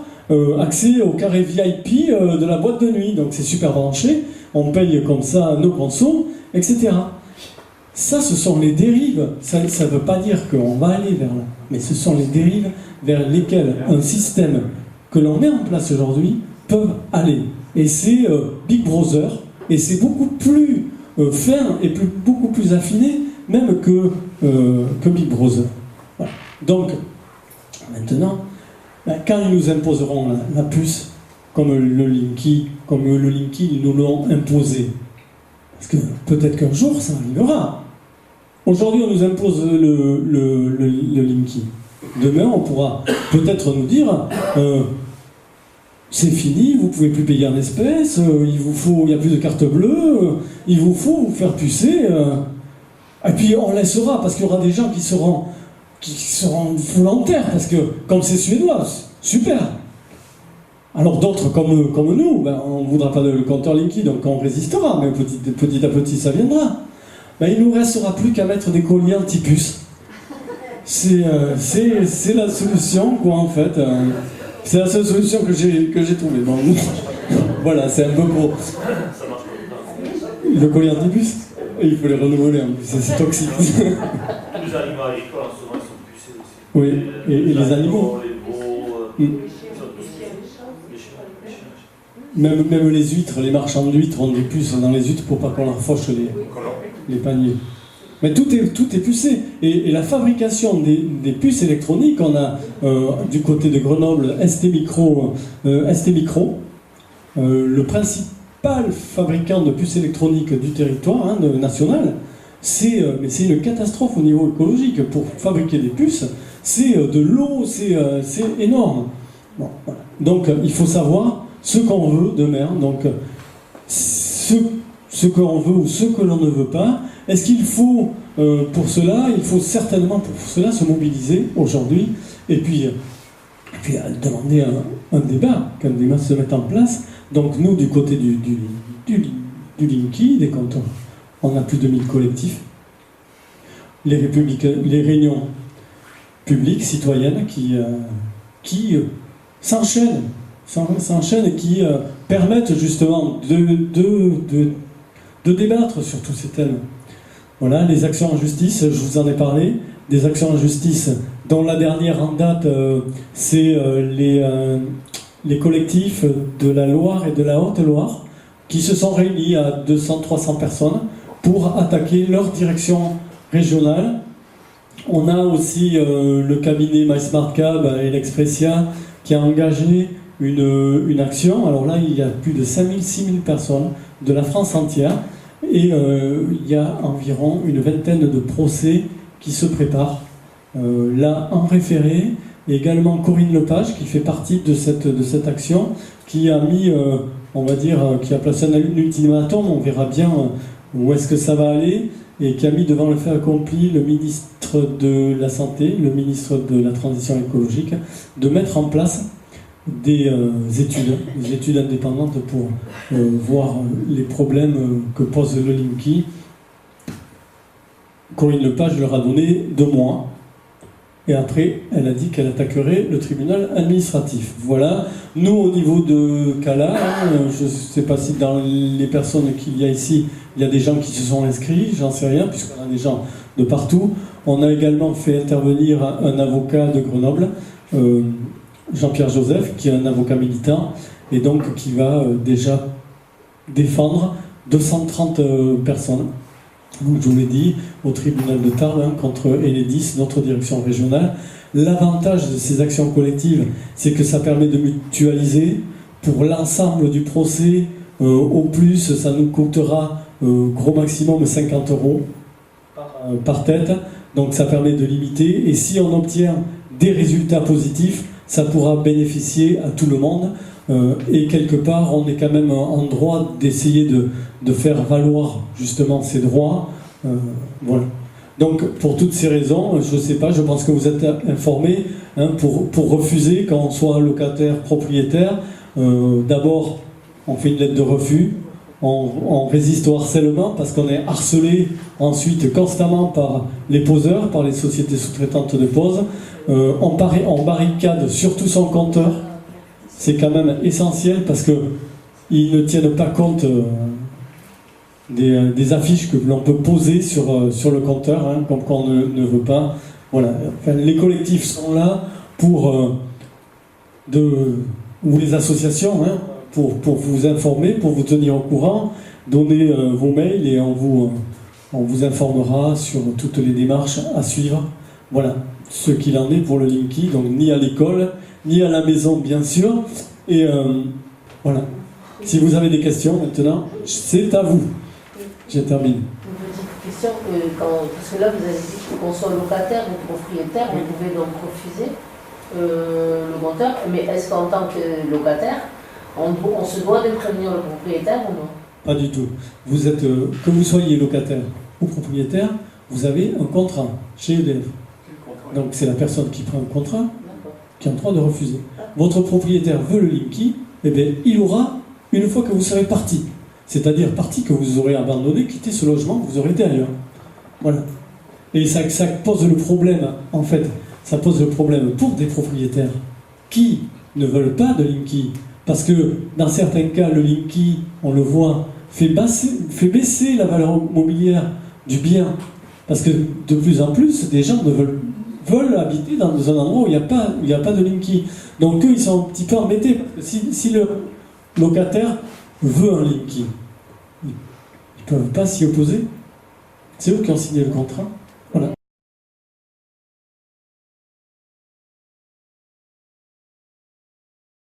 accès au carré VIP de la boîte de nuit. Donc c'est super branché, on paye comme ça nos consos, etc. Ça, ce sont les dérives. Ça ne veut pas dire qu'on va aller vers là, mais ce sont les dérives vers lesquelles un système que l'on met en place aujourd'hui peut aller. Et c'est Big Brother, et c'est beaucoup plus fin et beaucoup plus affiné même que Big Brother. Voilà. Donc, maintenant, quand ils nous imposeront la puce, comme le Linky, ils nous l'ont imposé, parce que peut-être qu'un jour, ça arrivera. Aujourd'hui, on nous impose le Linky. Demain, on pourra peut-être nous dire c'est fini, vous ne pouvez plus payer en espèces, il n'y a plus de carte bleue, il vous faut vous faire pucer. Et puis on laissera, parce qu'il y aura des gens qui seront qui seront volontaires, parce que comme c'est suédois, super. Alors d'autres comme nous, ben, on ne voudra pas le compteur Linky, donc on résistera, mais petit à petit ça viendra. Ben, il ne nous restera plus qu'à mettre des colliers anti-puces. C'est la solution, quoi, en fait. C'est la seule solution que j'ai trouvée. Bon, voilà, c'est un peu gros. Le collier anti-puce, il faut les renouveler, en plus, c'est toxique. Les animaux agricoles, souvent, ils sont pucés aussi. Oui, et les animaux. Les veaux, Même les huîtres, les marchands d'huîtres ont des puces dans les huîtres pour pas qu'on leur fauche les paniers. Mais tout est pucé. Et la fabrication des puces électroniques, on a du côté de Grenoble ST Micro, le principal fabricant de puces électroniques du territoire national. Mais c'est une catastrophe au niveau écologique. Pour fabriquer des puces, c'est de l'eau, c'est énorme. Bon, voilà. Donc il faut savoir ce qu'on veut demain. Donc ce qu'on veut ou ce que l'on ne veut pas. Est-ce qu'il faut pour cela, il faut certainement pour cela se mobiliser aujourd'hui et puis demander un débat, qu'un débat se mette en place. Donc nous, du côté du Linky, des cantons, on a plus de 1000 collectifs. Les réunions publiques, citoyennes qui s'enchaînent et qui permettent justement de débattre sur tous ces thèmes. Voilà, les actions en justice, je vous en ai parlé, des actions en justice dont la dernière en date, c'est les collectifs de la Loire et de la Haute-Loire qui se sont réunis à 200-300 personnes pour attaquer leur direction régionale. On a aussi le cabinet MySmartCab et l'Expressia qui a engagé une action. Alors là, il y a plus de 5000-6000 personnes de la France entière. Et il y a environ une vingtaine de procès qui se préparent. Là, en référé, et également Corinne Lepage, qui fait partie de cette action, qui a mis, qui a placé un ultimatum, on verra bien où est-ce que ça va aller, et qui a mis devant le fait accompli le ministre de la Santé, le ministre de la Transition écologique, de mettre en place des études indépendantes pour voir les problèmes que pose le Linky. Corinne Lepage leur a donné 2 mois et après elle a dit qu'elle attaquerait le tribunal administratif. Voilà, nous au niveau de Cala, je ne sais pas si dans les personnes qu'il y a ici, il y a des gens qui se sont inscrits, j'en sais rien puisqu'on a des gens de partout. On a également fait intervenir un avocat de Grenoble, Jean-Pierre Joseph, qui est un avocat militant, et donc qui va déjà défendre 230 personnes. Donc, je vous l'ai dit, au tribunal de Tarbes, contre Enedis, notre direction régionale. L'avantage de ces actions collectives, c'est que ça permet de mutualiser. Pour l'ensemble du procès, au plus, ça nous coûtera gros maximum 50 € par tête. Donc ça permet de limiter. Et si on obtient des résultats positifs, ça pourra bénéficier à tout le monde. Et quelque part, on est quand même en droit d'essayer de faire valoir justement ces droits. Voilà. Donc, pour toutes ces raisons, je ne sais pas, je pense que vous êtes informés, pour refuser, quand on soit locataire, propriétaire, d'abord, on fait une lettre de refus, on résiste au harcèlement parce qu'on est harcelé ensuite constamment par les poseurs, par les sociétés sous-traitantes de pose. On barricade surtout son compteur. C'est quand même essentiel parce qu'ils ne tiennent pas compte des affiches que l'on peut poser sur le compteur, comme qu'on ne veut pas. Voilà. Enfin, les collectifs sont là ou les associations, pour vous informer, pour vous tenir au courant, donner vos mails et on vous informera sur toutes les démarches à suivre. Voilà ce qu'il en est pour le Linky, donc ni à l'école, ni à la maison bien sûr. Et voilà. Si vous avez des questions maintenant, c'est à vous. Je termine. Une petite question, parce que là vous avez dit qu'on soit locataire ou propriétaire, on pouvait donc refuser le compteur, mais est-ce qu'en tant que locataire, on se doit de prévenir le propriétaire ou non? Pas du tout. Vous êtes, que vous soyez locataire ou propriétaire, vous avez un contrat chez EDF. Quel contrat? Donc c'est la personne qui prend un contrat D'accord. qui est en droit de refuser. Votre propriétaire veut le Linky, eh bien, il aura une fois que vous serez parti. C'est-à-dire parti, que vous aurez abandonné, quitté ce logement, que vous aurez été ailleurs. Voilà. Et ça pose le problème, en fait, ça pose le problème pour des propriétaires qui ne veulent pas de Linky. Parce que dans certains cas, le Linky, on le voit, fait baisser la valeur mobilière du bien. Parce que de plus en plus, des gens veulent habiter dans un endroit où il n'y a pas de Linky. Donc eux, ils sont un petit peu embêtés. Parce que si le locataire veut un Linky, ils ne peuvent pas s'y opposer. C'est eux qui ont signé le contrat.